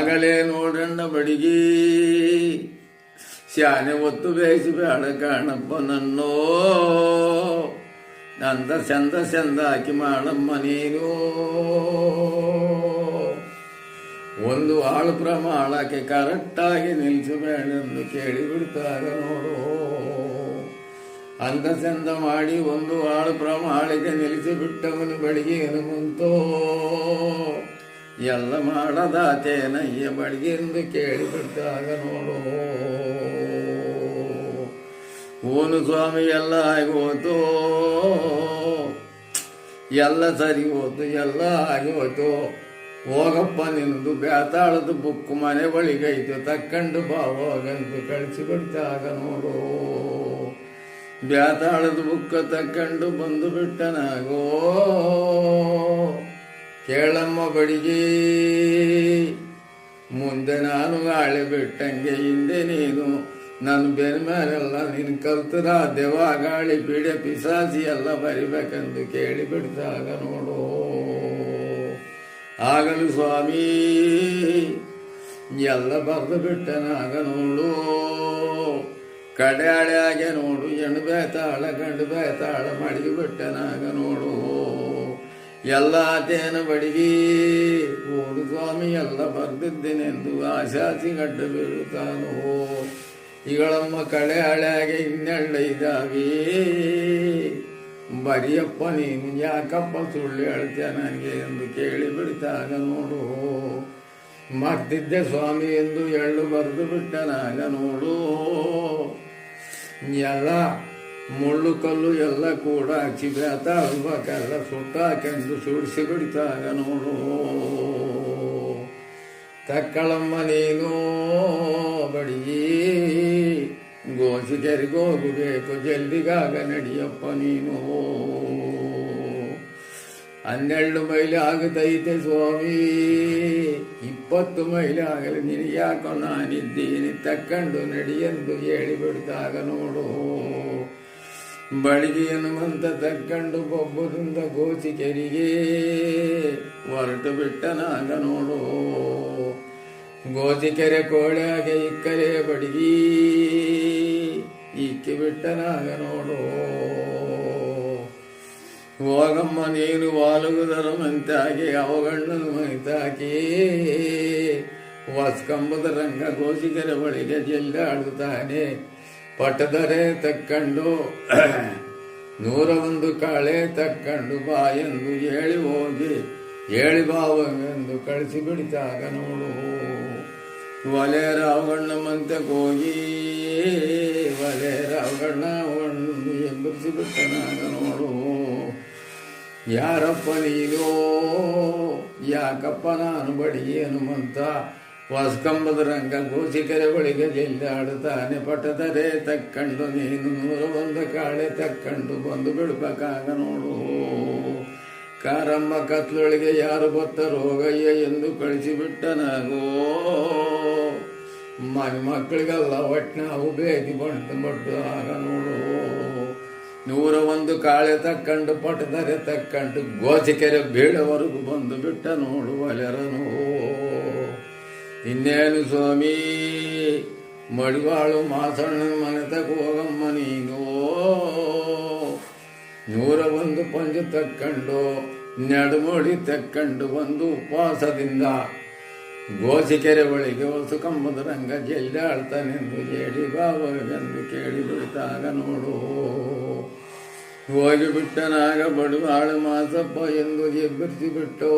ಆಗಲೇ ನೋಡಣ್ಣ ಬಡಿಗಿ ಶಾನೆ ಒತ್ತು ಬೇಯಿಸಿ ಬೇಡ ಕಾಣಪ್ಪ ನನ್ನೋ ನಂದ ಚಂದ ಚಂದ ಹಾಕಿ ಮಾಡಮ್ಮ ನೀನು ಒಂದು ಆಳು ಪ್ರಮಾಣಕ್ಕೆ ಕರೆಕ್ಟಾಗಿ ನಿಲ್ಲಿಸಬೇಡೆಂದು ಕೇಳಿಬಿಡ್ತಾಗ ನೋಡು ಅಂದ ಚಂದ ಮಾಡಿ ಒಂದು ಆಳು ಪ್ರಮಾಣಿಗೆ ನಿಲ್ಲಿಸಿಬಿಟ್ಟವನು ಬಡಿಗೆ ಹನುಮಂತೋ ಎಲ್ಲ ಮಾಡದಾತೇನಯ್ಯ ಬಡಿಗೆ ಎಂದು ಕೇಳಿಬಿಟ್ಟಾಗ ನೋಡು ಓನು ಸ್ವಾಮಿ ಎಲ್ಲ ಆಗಿ ಹೋತು ಎಲ್ಲ ಸರಿ ಹೋತು ಎಲ್ಲ ಆಗಿ ಹೋಯ್ತು ಹೋಗಪ್ಪ ನಿಂದು ಬ್ಯಾತಾಳದ ಬುಕ್ಕು ಮನೆ ಬಳಿಗೈತು ತಕ್ಕಂಡು ಬಾವಾಗಂದು ಕಳಿಸಿಬಿಟ್ಟಾಗ ನೋಡು ಬ್ಯಾತಾಳದ ಬುಕ್ಕ ತಕ್ಕಂಡು ಬಂದು ಬಿಟ್ಟನಾಗೋ ಕೇಳಮ್ಮ ಬಡಿಗೆ ಮುಂದೆ ನಾನು ಗಾಳಿ ಬಿಟ್ಟಂಗೆ ಹಿಂದೆ ನೀನು ನನ್ನ ಬೆನ್ನ ಮೇಲೆಲ್ಲ ನಿನ್ನ ಕಲ್ತರ ದೆವ ಗಾಳಿ ಪೀಡೆ ಪಿಸಾಸಿ ಎಲ್ಲ ಬರಿಬೇಕೆಂದು ಕೇಳಿಬಿಡ್ತಾಗ ನೋಡು ಆಗಲು ಸ್ವಾಮಿ ಎಲ್ಲ ಬರೆದು ಬಿಟ್ಟನಾಗ ನೋಡು ಕಡೆಯಾಳೆ ಹಾಗೆ ನೋಡು ಹೆಣ್ಣು ಬೇತಾಳ ಗಂಡು ಬೇತಾಳ ಮಡಿಗೆ ಬಿಟ್ಟನಾಗ ನೋಡು ಎಲ್ಲ ತೇನ ಬಡಿಗಿ ಓಡು ಸ್ವಾಮಿ ಎಲ್ಲ ಬರೆದಿದ್ದೇನೆಂದು ಆಶಾಸಿ ಗಡ್ಡ ಬೀಳುತ್ತಾನೋ ಇಗಳಮ್ಮ ಕಡೆ ಹಳೆಯಾಗೆ ಇನ್ನೆಳ್ಳ ಇದ್ದಾವೆ ಬರಿಯಪ್ಪ ನೀನು ಯಾಕಪ್ಪ ಸುಳ್ಳು ಹೇಳ್ತೀಯ ನನಗೆ ಎಂದು ಕೇಳಿ ಬಿಡ್ತಾಗ ನೋಡು ಮರ್ತಿದ್ದೆ ಸ್ವಾಮಿ ಎಂದು ಎಳ್ಳು ಬರೆದು ಬಿಟ್ಟನಾಗ ನೋಡು ಎಲ್ಲ ಮುಳ್ಳು ಕಲ್ಲು ಎಲ್ಲ ಕೂಡ ಹಚ್ಚಿ ಬೇತಾಳ್ಬೇಕೆಲ್ಲ ಸುಟ್ಟಾಕೆಂದು ಸುಡಿಸಿ ಬಿಡ್ತಾಗ ನೋಡು ತಕ್ಕಳಮ್ಮ ನೀನು ಬಡಿಗಿ ಗೋಸಿಗೆರಿಗೆ ಹೋಗಬೇಕು ಜಲ್ದಿಗಾಗ ನಡಿಯಪ್ಪ ನೀನು 12 ಮೈಲಿ ಆಗುತ್ತೈತೆ ಸ್ವಾಮಿ 20 ಮೈಲಿ ಆಗಲಿ ನಿನಗೆ ಯಾಕೋ ನಾನಿದ್ದೀನಿ ತಕ್ಕಂಡು ನಡಿಯೆಂದು ಹೇಳಿಬಿಡ್ತಾಗ ನೋಡು ಬಳಿಗೆ ಹನುಮಂತ ತಕ್ಕಂಡು ಬೊಬ್ಬದಿಂದ ಗೋಸಿಕೆರಿಗೆ ಹೊರಟು ಬಿಟ್ಟನಾಗ ನೋಡು ಗೋಸಿಕೆರೆ ಕೋಳ್ಯಾಗೆ ಇಕ್ಕರೆ ಬಡಿಗಿ ಇಕ್ಕಿ ಬಿಟ್ಟನಾಗ ನೋಡು ಹೋಗಮ್ಮ ನೀನು ವಾಲುಗುದರ ಮಂತಾಗಿ ಅವಗಣ್ಣನ ಮೈತಾಕಿ ಹೊಸ್ಕಂಬದ ರಂಗ ಗೋಸಿಕೆರೆ ಬಳಿಗೆ ಜಲ್ಲಾಡುತ್ತಾನೆ ಪಟದರೆ ತಕ್ಕಂಡು 101 ಕಾಳೆ ತಕ್ಕಂಡು ಬಾ ಎಂದು ಹೇಳಿ ಹೋಗಿ ಹೇಳಿ ಬಾವೆಂದು ಕಳಿಸಿ ಬಿಡಿತಾಗ ನೋಡು ಒಲೆ ರಾವಣ್ಣ ಮಂತಕ್ಕೆ ಹೋಗಿ ಒಲೆ ರಾವಣ್ಣ ಒಂದು ಎಬ್ಬರಿಸಿ ಬಿಟ್ಟನಾಗ ನೋಡು ಯಾರಪ್ಪ ನೀನು ಯಾಕಪ್ಪ ನಾನು ಬಡಿಗೆ ಹನುಮಂತ ಹೊಸ್ಕಂಬದ ರಂಗ ಗೋಸಿಕೆರೆ ಬಳಿಗೆ ಜಲ್ಲಾಡುತ್ತಾನೆ ಪಟದರೆ ತಕ್ಕಂಡು ನೀನು 101 ಕಾಳೆ ತಕ್ಕಂಡು ಬಂದು ಬಿಡ್ಬೇಕಾಗ ನೋಡು ಕಾರಮ್ಮ ಕತ್ಲೊಳಗೆ ಯಾರು ಬತ್ತರೋಗಯ್ಯ ಎಂದು ಕಳಿಸಿಬಿಟ್ಟನಾಗೋ ಮಕ್ಕಳಿಗೆಲ್ಲ ಒಟ್ನಾವು ಬೇಗಿ ಬಟ್ಟು ಆಗ ನೋಡು 101 ಕಾಳೆ ತಕ್ಕಂಡು ಪಟದರೆ ತಕ್ಕಂಡು ಗೋಸಿಕೆರೆ ಬೀಳವರೆಗೂ ಬಂದು ಬಿಟ್ಟ ನೋಡು ಒಲೆರನು ಇನ್ನೇನು ಸ್ವಾಮಿ ಮಡಿವಾಳು ಮಾಸಣ್ಣನ ಮನೆ ತಕ್ಕ ಹೋಗಮ್ಮ ನೀನು 101 ಪಂಜು ತಕ್ಕಂಡು ನಡುಮೋಡಿ ತಕ್ಕಂಡು ಬಂದು ಉಪವಾಸದಿಂದ ಗೋಸಿಕೆರೆ ಬಳಿಗೆ ಹೊಸಕಂಬದ ರಂಗ ಜಲ್ಲಾಡ್ತಾನೆಂದು ಹೇಳಿ ಬಾವೆಂದು ಕೇಳಿ ಬಿಡ್ತಾಗ ನೋಡು ಹೋಗಿಬಿಟ್ಟನಾಗ ಬಡವಾಳು ಮಾಸಪ್ಪ ಎಂದು ಎಬ್ಬರಿಸಿ ಬಿಟ್ಟೋ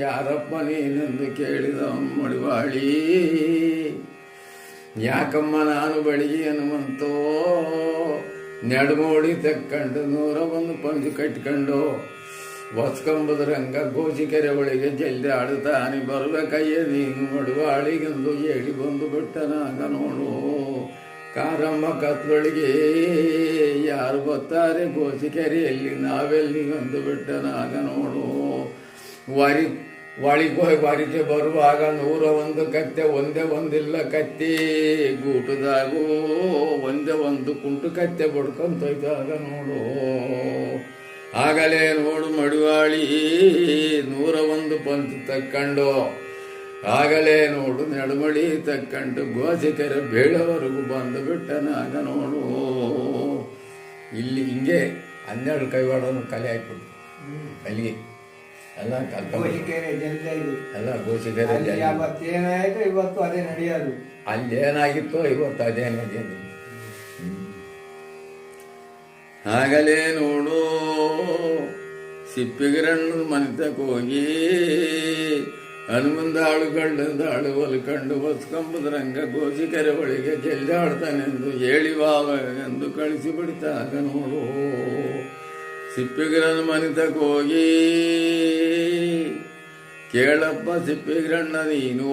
ಯಾರಪ್ಪ ನೀನೆಂದು ಕೇಳಿದ ಮಡಿವಾಳಿ ಯಾಕಮ್ಮ ನಾನು ಬಡಿಗೆ ಹನುಮಂತೋ ನಡುಮೋಡಿ ತಕ್ಕಂಡು 101 ಪಂಜು ಕಟ್ಕೊಂಡು ಹೊಸ್ಕಂಬದ ರಂಗ ಗೋಸಿಕೆರೆ ಒಳಗೆ ಜಲ್ದಿ ಆಡುತ್ತಾನೆ ಬರಬೇಕಯ್ಯ ನೀನು ಮಡುವಾಳಿಗೆಂದು ಹೇಳಿ ಬಂದು ಬಿಟ್ಟನಾಗ ನೋಡು ಕಾರಮ್ಮ ಕತ್ಲೊಳಗೆ ಯಾರು ಬರ್ತಾರೆ ಗೋಸಿಕೆರೆಯಲ್ಲಿ ನಾವೆಲ್ಲಿ ಬಂದು ಬಿಟ್ಟನಾಗ ನೋಡು ಒಳಿಗೆ ಬಾರಿಗೆ ಬರುವಾಗ 101 ಕತ್ತೆ ಒಂದೇ ಒಂದಿಲ್ಲ ಕತ್ತಿ ಗೂಟದಾಗೂ ಒಂದೇ ಒಂದು ಕುಂಟು ಕತ್ತೆ ಬಡ್ಕೊಂತೊಯ್ದಾಗ ನೋಡು ಆಗಲೇ ನೋಡು ಮಡಿವಾಳಿ 101 ಪಂಚ ತಕ್ಕಂಡು ಆಗಲೇ ನೋಡು ನೆಡಮಡಿ ತಕ್ಕಂಡು ಗೋಸಿಕೆರೆ ಬೀಳವರೆಗೂ ಬಂದು ಬಿಟ್ಟನಾಗ ನೋಡು. ಇಲ್ಲಿ ಹಿಂಗೆ 12 ಕೈವಾಡೋನು ಕಲೆ ಹಾಕ್ಬಿಟ್ಟು ಅಲ್ಲಿಗೆ ಎಲ್ಲ ಎಲ್ಲ ಗೋಸಿಕೆರೆ ಏನಾಯ್ತು ಇವತ್ತು ಅದೇ ನಡೆಯೋದು. ಅಲ್ಲೇನಾಗಿತ್ತೋ ಇವತ್ತು ಅದೇ ನಡೆಯೋದು. ಆಗಲೇ ನೋಡು ಸಿಪ್ಪಿಗಿರಣ್ಣನ ಮನೆತಕ್ಕೆ ಹೋಗಿ ಹನುಮಂದಾಳು ಗಳ್ಳಂದಾಳು ಹೊಲ್ಕಂಡು ಹೊಸ್ಕೊಂಬುದ್ರಂಗ ಗೋಸಿಕೆರೆ ಬಳಿಗೆ ಜಲ್ಲಾಡ್ತಾನೆಂದು ಹೇಳಿವಾವ ಎಂದು ಕಳಿಸಿ ಬಿಡ್ತಾಗ ನೋಡು. ಸಿಪ್ಪಿಗಿರನ ಮನೆತಕ್ಕೆ ಹೋಗಿ ಕೇಳಪ್ಪ ಸಿಪ್ಪಿಗಿರಣ್ಣ ನೀನು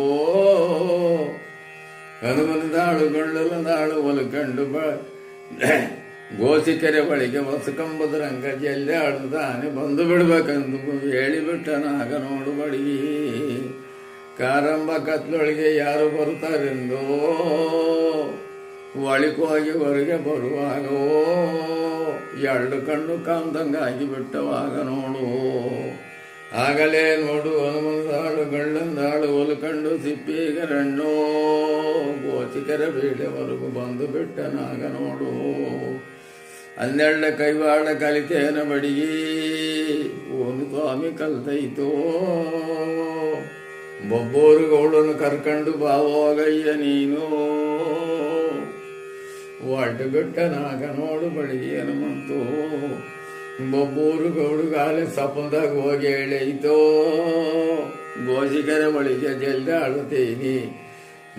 ಹನುಮಂದಾಳು ಗಳ್ಳಲದಾಳು ಹೊಲ್ಕಂಡು ಗೋಸಿಕೆರೆ ಬಳಿಗೆ ಹೊಸಕಂಬುದ್ರಂಗ ಜಲ್ಲೆ ಆಡ್ದಾನೆ ಬಂದು ಬಿಡ್ಬೇಕಂದು ಹೇಳಿಬಿಟ್ಟನಾಗ ನೋಡು ಬಡಗಿ. ಕಾರಂಬ ಕತ್ಲೊಳಗೆ ಯಾರು ಬರ್ತಾರೆಂದೋ ಒಳಿಕೋಗಿ ಹೊರಗೆ ಬರುವಾಗೋ 2 ಕಣ್ಣು ಕಾಮ್ದಂಗಾಗಿ ಬಿಟ್ಟವಾಗ ನೋಡು. ಆಗಲೇ ನೋಡು ಹನುಮಂದಾಳು ಗಳ್ಳಂದಾಳು ಹೊಲ್ಕಂಡು ಸಿಪ್ಪಿಗರಣ್ಣು ಗೋಸಿಕೆರೆ ಬೀಳವರೆಗೂ ಬಂದು ಬಿಟ್ಟನಾಗ ನೋಡು. 12 ಕೈವಾಡ ಕಲಿತೇನ ಬಡಿಗಿ ಒಂದು ಸ್ವಾಮಿ ಕಲ್ತೈತೋ. ಬೊಬ್ಬೂರು ಗೌಡನು ಕರ್ಕಂಡು ಬಾವೋಗಯ್ಯ ನೀನು ಒಡ್ಡು ಬಿಟ್ಟನಾಗ ನೋಡು ಬಡಿಗಿ ಹನುಮಂತು. ಬೊಬ್ಬೂರು ಗೌಡುಗಾಲೆ ಸಪದಾಗ ಹೋಗಿ ಹೇಳೈತೋ ಗೋಸಿಕೆರೆ ಬಳಿಗೆ ಜಲ್ದಾಡುತ್ತೀನಿ.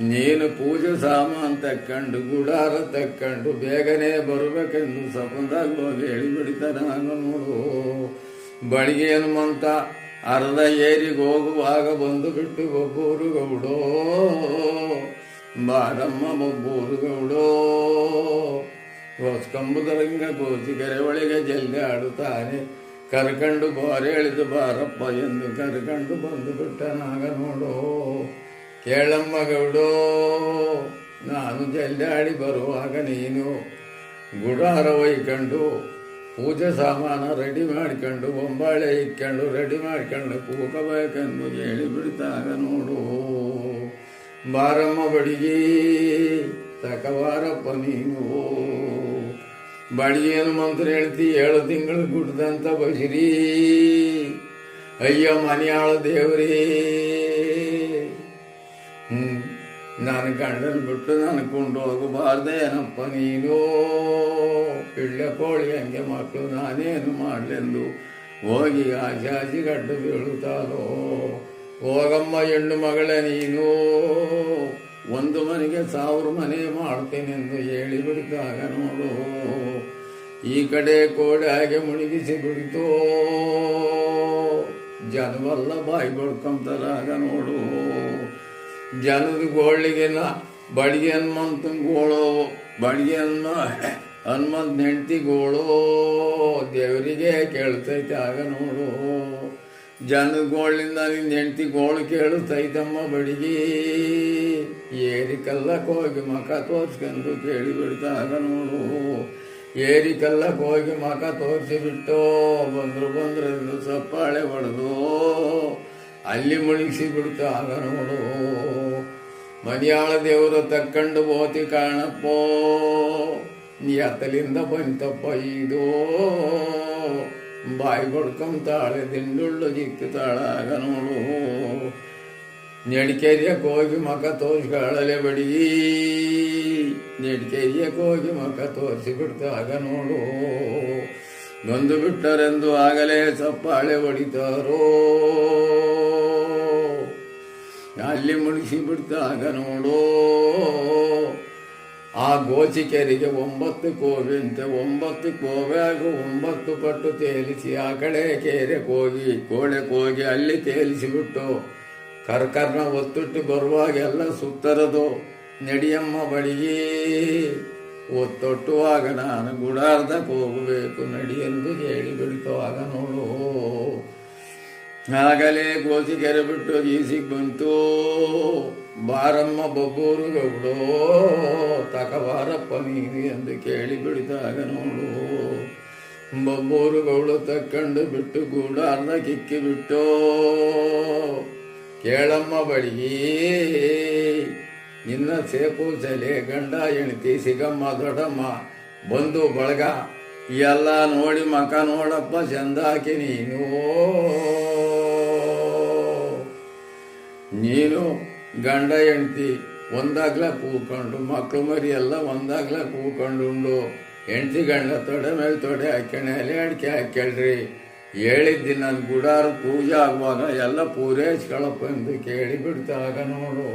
ನೀನು ಪೂಜೆ ಸಾಮಾನು ತಕ್ಕಂಡು ಗುಡಾರ ತಕ್ಕಂಡು ಬೇಗನೆ ಬರಬೇಕೆಂದು ಸಪದಾಗ ಹೋಗಿ ಹೇಳಿಬಿಡ್ತಾನಾಗ ನೋಡು. ಬಳಿಗೆ ಹನುಮಂತ ಅರ್ಧ ಏರಿಗೆ ಹೋಗುವಾಗ ಬಂದು ಬಿಟ್ಟು ಬೊಬ್ಬೂರು ಗೌಡೋ ಬಾರಮ್ಮ ಬೊಬ್ಬೂರು ಗೌಡೋ ಹೊಸ್ಕೊಂಬುದರಂಗ ಗೋಸಿಕೆರೆ ಒಳಗೆ ಜಲ್ದಿ ಆಡುತ್ತಾನೆ. ಕರ್ಕಂಡು ಬಾರೆ ಎಳೆದು ಬಾರಪ್ಪ ಎಂದು ಕರ್ಕಂಡು ಬಂದು ಬಿಟ್ಟನಾಗ ನೋಡು. ಕೇಳಮ್ಮ ಗೌಡೋ ನಾನು ಜಲ್ದಾಡಿ ಬರುವಾಗ ನೀನು ಗುಡಾರ ಒಯ್ಕೊಂಡು ಪೂಜೆ ಸಾಮಾನ ರೆಡಿ ಮಾಡ್ಕೊಂಡು ಒಂಬಾಳೆ ಇಕ್ಕೊಂಡು ರೆಡಿ ಮಾಡ್ಕೊಂಡು ಕೂಗಬೇಕೆಂದು ಹೇಳಿಬಿಡ್ತಾಗ ನೋಡು. ಬಾರಮ್ಮ ಬಡಿಗಿ ತಕವಾರಪ್ಪ ನೀನು. ಬಡಿಗೇನು ಮಂತ್ರ ಹೇಳ್ತಿ 7 ತಿಂಗಳು ಗುಡ್ದಂತ ಬಸಿರಿ ಅಯ್ಯ ಮನೆಯಾಳ ದೇವರೇ. ನಾನು ಗಂಡನ ಬಿಟ್ಟು ನಾನು ಕೊಂಡು ಹೋಗಬಾರ್ದೇನಪ್ಪ ನೀನು. ಪಿಳ್ಳೆ ಕೋಳಿ ಹಂಗೆ ಮಕ್ಕಳು ನಾನೇನು ಮಾಡಲೆಂದು ಹೋಗಿ ಆಶಾಸಿ ಗಡ್ಡು ಬೀಳುತ್ತಾಲೋ. ಹೋಗಮ್ಮ ಹೆಣ್ಣು ಮಗಳೇ ನೀನು ಒಂದು ಮನೆಗೆ 1000 ಮನೆ ಮಾಡ್ತೇನೆಂದು ಹೇಳಿಬಿಡ್ತಾಗ ನೋಡು. ಈ ಕಡೆ ಕೋಡೆ ಹಾಗೆ ಮುಳುಗಿಸಿ ಬಿಡ್ತೋ ಜನವಲ್ಲ ಬಾಯಿ ಬಡ್ಕೊಂತಾರಾಗ ನೋಡು. ಜನದ ಗೋಳಿಗೆ ಬಡಿಗೆ ಹನುಮಂತ ಗೋಳೋ ಬಡಿಗೆ ಹನುಮಂತ ಹೆಂಡತಿ ಗೋಳೋ ದೇವರಿಗೆ ಕೇಳ್ತೈತೆ ಆಗ ನೋಡು. ಜನದ ಗೋಳಿಂದ ನಿನ್ನ ಹೆಂಡತಿ ಗೋಳು ಕೇಳುತ್ತೈತಮ್ಮ ಬಡಿಗೆ. ಏರಿಕಲ್ಲಕ್ಕೆ ಹೋಗಿ ಮಖ ತೋರಿಸ್ಕೊಂಡು ಕೇಳಿಬಿಡ್ತಾಗ ನೋಡು. ಏರಿಕಲ್ಲಕ್ಕೆ ಹೋಗಿ ಮಖ ತೋರಿಸಿಬಿಟ್ಟು ಬಂದ್ರು ಎಂದು ಸಪ್ಪಾಳೆ ಹೊಡೆದು ಅಲ್ಲಿ ಮುಳುಗಿಸಿ ಬಿಡ್ತಾಗ ನೋಡು. ಮನೆಯಾಳ ದೇವರು ತಕ್ಕಂಡು ಬೋತಿ ಕಾಣಪ್ಪೋ ನೀ ಅತ್ತಲಿಂದ ಬಂತಪ್ಪ ಇದು ಬಾಯಿ ಬಡ್ಕೊಂತಾಳೆ ದಿಂಡುಳ್ಳು ಜಿಕ್ಕುತ್ತಾಳಾಗ ನೋಡು. ನೆಡಿಕೆರಿಯಕ್ಕೆ ಹೋಗಿ ಮಖ ತೋರಿಸ್ಕೊಳ್ಳಲೆ ಬಡಿಗಿ ನೆಡಿಕೆರಿಯಕ್ಕೆ ಹೋಗಿ ಮಖ ತೋರಿಸಿ ಬಿಡ್ತಾಗ ನೋಡು. ಬಂದು ಬಿಟ್ಟರೆಂದು ಆಗಲೇ ಸಪ್ಪಾಳೆ ಹೊಡಿತಾರೋ ಅಲ್ಲಿ ಮುಳಿಸಿ ಬಿಡ್ತಾಗ ನೋಡು. ಆ ಗೋಸಿಕೆರೆಗೆ 9 ಕೋವೆ ಅಂತೆ 9 ಕೋವೆಯಾಗ 9 ಪಟ್ಟು ತೇಲಿಸಿ ಆ ಕಡೆ ಕೆರೆಗೆ ಹೋಗಿ ಕೋಡೆಗೆ ಹೋಗಿ ಅಲ್ಲಿ ತೇಲಿಸಿಬಿಟ್ಟು ಕರ್ಕರ್ನ ಒತ್ತುಟ್ಟು ಬರುವಾಗೆಲ್ಲ ಸುತ್ತರದು ನಡಿಯಮ್ಮ ಬಡಿಗೆ ಒತ್ತೊಟ್ಟುವಾಗ ನಾನು ಗುಡಾರ್ದಕ್ಕೆ ಹೋಗಬೇಕು ನಡಿಯೆಂದು ಹೇಳಿಬಿಡ್ತವಾಗ ನೋಡು. ಆಗಲೇ ಗೋಸಿಕೆರೆ ಬಿಟ್ಟು ಈಸಿಗೆ ಬಂತು. ಬಾರಮ್ಮ ಬೊಬ್ಬೂರು ಗೌಡೋ ತಕಬಾರಪ್ಪ ನೀನು ಎಂದು ಕೇಳಿಬಿಡ್ತಾಗ ನೋಡು. ಬೊಬ್ಬೂರು ಗೌಡ ತಕ್ಕಂಡು ಬಿಟ್ಟು ಗೂಡಾರ್ದ ಕಿಕ್ಕಿ ಬಿಟ್ಟು ಕೇಳಮ್ಮ ಬಡಿಗಿ ನಿನ್ನ ಸೇಪು ಸೆಲೆ ಗಂಡ ಹೆಂಡತಿ ಸಿಗಮ್ಮ ದೊಡ್ಡಮ್ಮ ಬಂಧು ಬಳಗ ಎಲ್ಲ ನೋಡಿ ಮಕ ನೋಡಪ್ಪ ಚಂದಾಕಿ ನೀನು ಗಂಡ ಹೆಂಡತಿ ಒಂದಾಗ್ಲ ಕೂಕೊಂಡು ಮಕ್ಕಳು ಮರಿ ಎಲ್ಲ ಒಂದಾಗ್ಲ ಕೂಕೊಂಡು ಹೆಂಡತಿ ಗಂಡ ತೊಡೆ ಮೇಲೆ ತೊಡೆ ಹಾಕ್ಯಣೆ ಎಲೆ ಅಡಿಕೆ ಹಾಕ್ಯಳ್ರಿ ಹೇಳಿದ್ದಿ ನನ್ನ ಗುಡಾರ ಪೂಜೆ ಆಗುವಾಗ ಎಲ್ಲ ಪೂರೈಸ್ಕೊಳಪ್ಪ ಎಂದು ಕೇಳಿ ಬಿಡ್ತಾಗ ನೋಡು.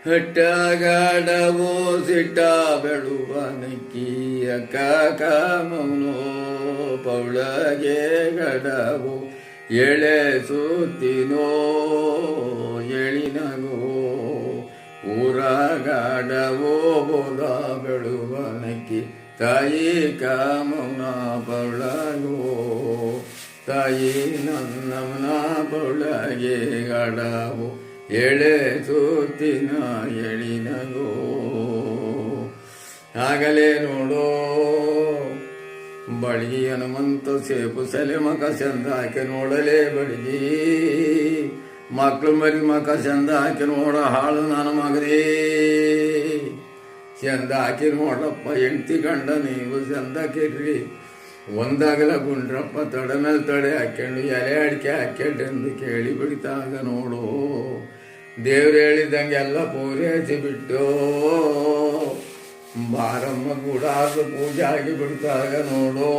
ಹಟ್ಟಗಾಡವೋ ಸಿಟ್ಟ ಬೆಳುವ ನಕ್ಕಿಯ ಕಾಕ ಮೌನೋ ಪೌಳಗೆ ಗಡವು ಎಳೆ ಸುತ್ತಿನೋ ಎಳಿನಗೋ ಊರಗಾಡವೋ ಬೋದ ಬೆಳುವ ನಕ್ಕಿ ತಾಯಿ ಕಾಮೌನ ಪೌಳಗೋ ತಾಯಿ ನನ್ನಮನ ಪೌಳಗೆ ಗಡವು ಎಳೆ ಸೂತಿನ ಎಳಿನಗೋ. ಆಗಲೇ ನೋಡೋ ಬಡಗಿ ಹನುಮಂತ ಸೇಪು ಸೆಲೆ ಮಕ ಚಂದ ಹಾಕಿ ನೋಡಲೇ ಬಡಗಿ ಮಕ್ಕಳು ಮರಿ ಮಕ ಚಂದ ಹಾಕಿ ನೋಡ ಹಾಳು ನನ್ನ ಮಗನೇ ಚಂದ ಹಾಕಿ ನೋಡಪ್ಪ ಹೆಂಡತಿ ಗಂಡ ನೀವು ಚಂದಕ್ಕಿರ್ರಿ ಒಂದಾಗಲ ಗುಂಡ್ರಪ್ಪ ತೊಡೆ ಮೇಲೆ ತೊಡೆ ಹಾಕ್ಕೊಂಡು ಎಲೆ ಅಡಿಕೆ ಹಾಕ್ಯಂಡು ಕೇಳಿ ಬಿಡ್ತಾಗ ನೋಡು. ದೇವ್ರು ಹೇಳಿದಂಗೆಲ್ಲ ಪೂರೈಸಿ ಬಿಟ್ಟು ಬಾರಮ್ಮ ಗುಡಾದ ಪೂಜೆ ಆಗಿ ಬಿಡ್ತಾಗ ನೋಡು.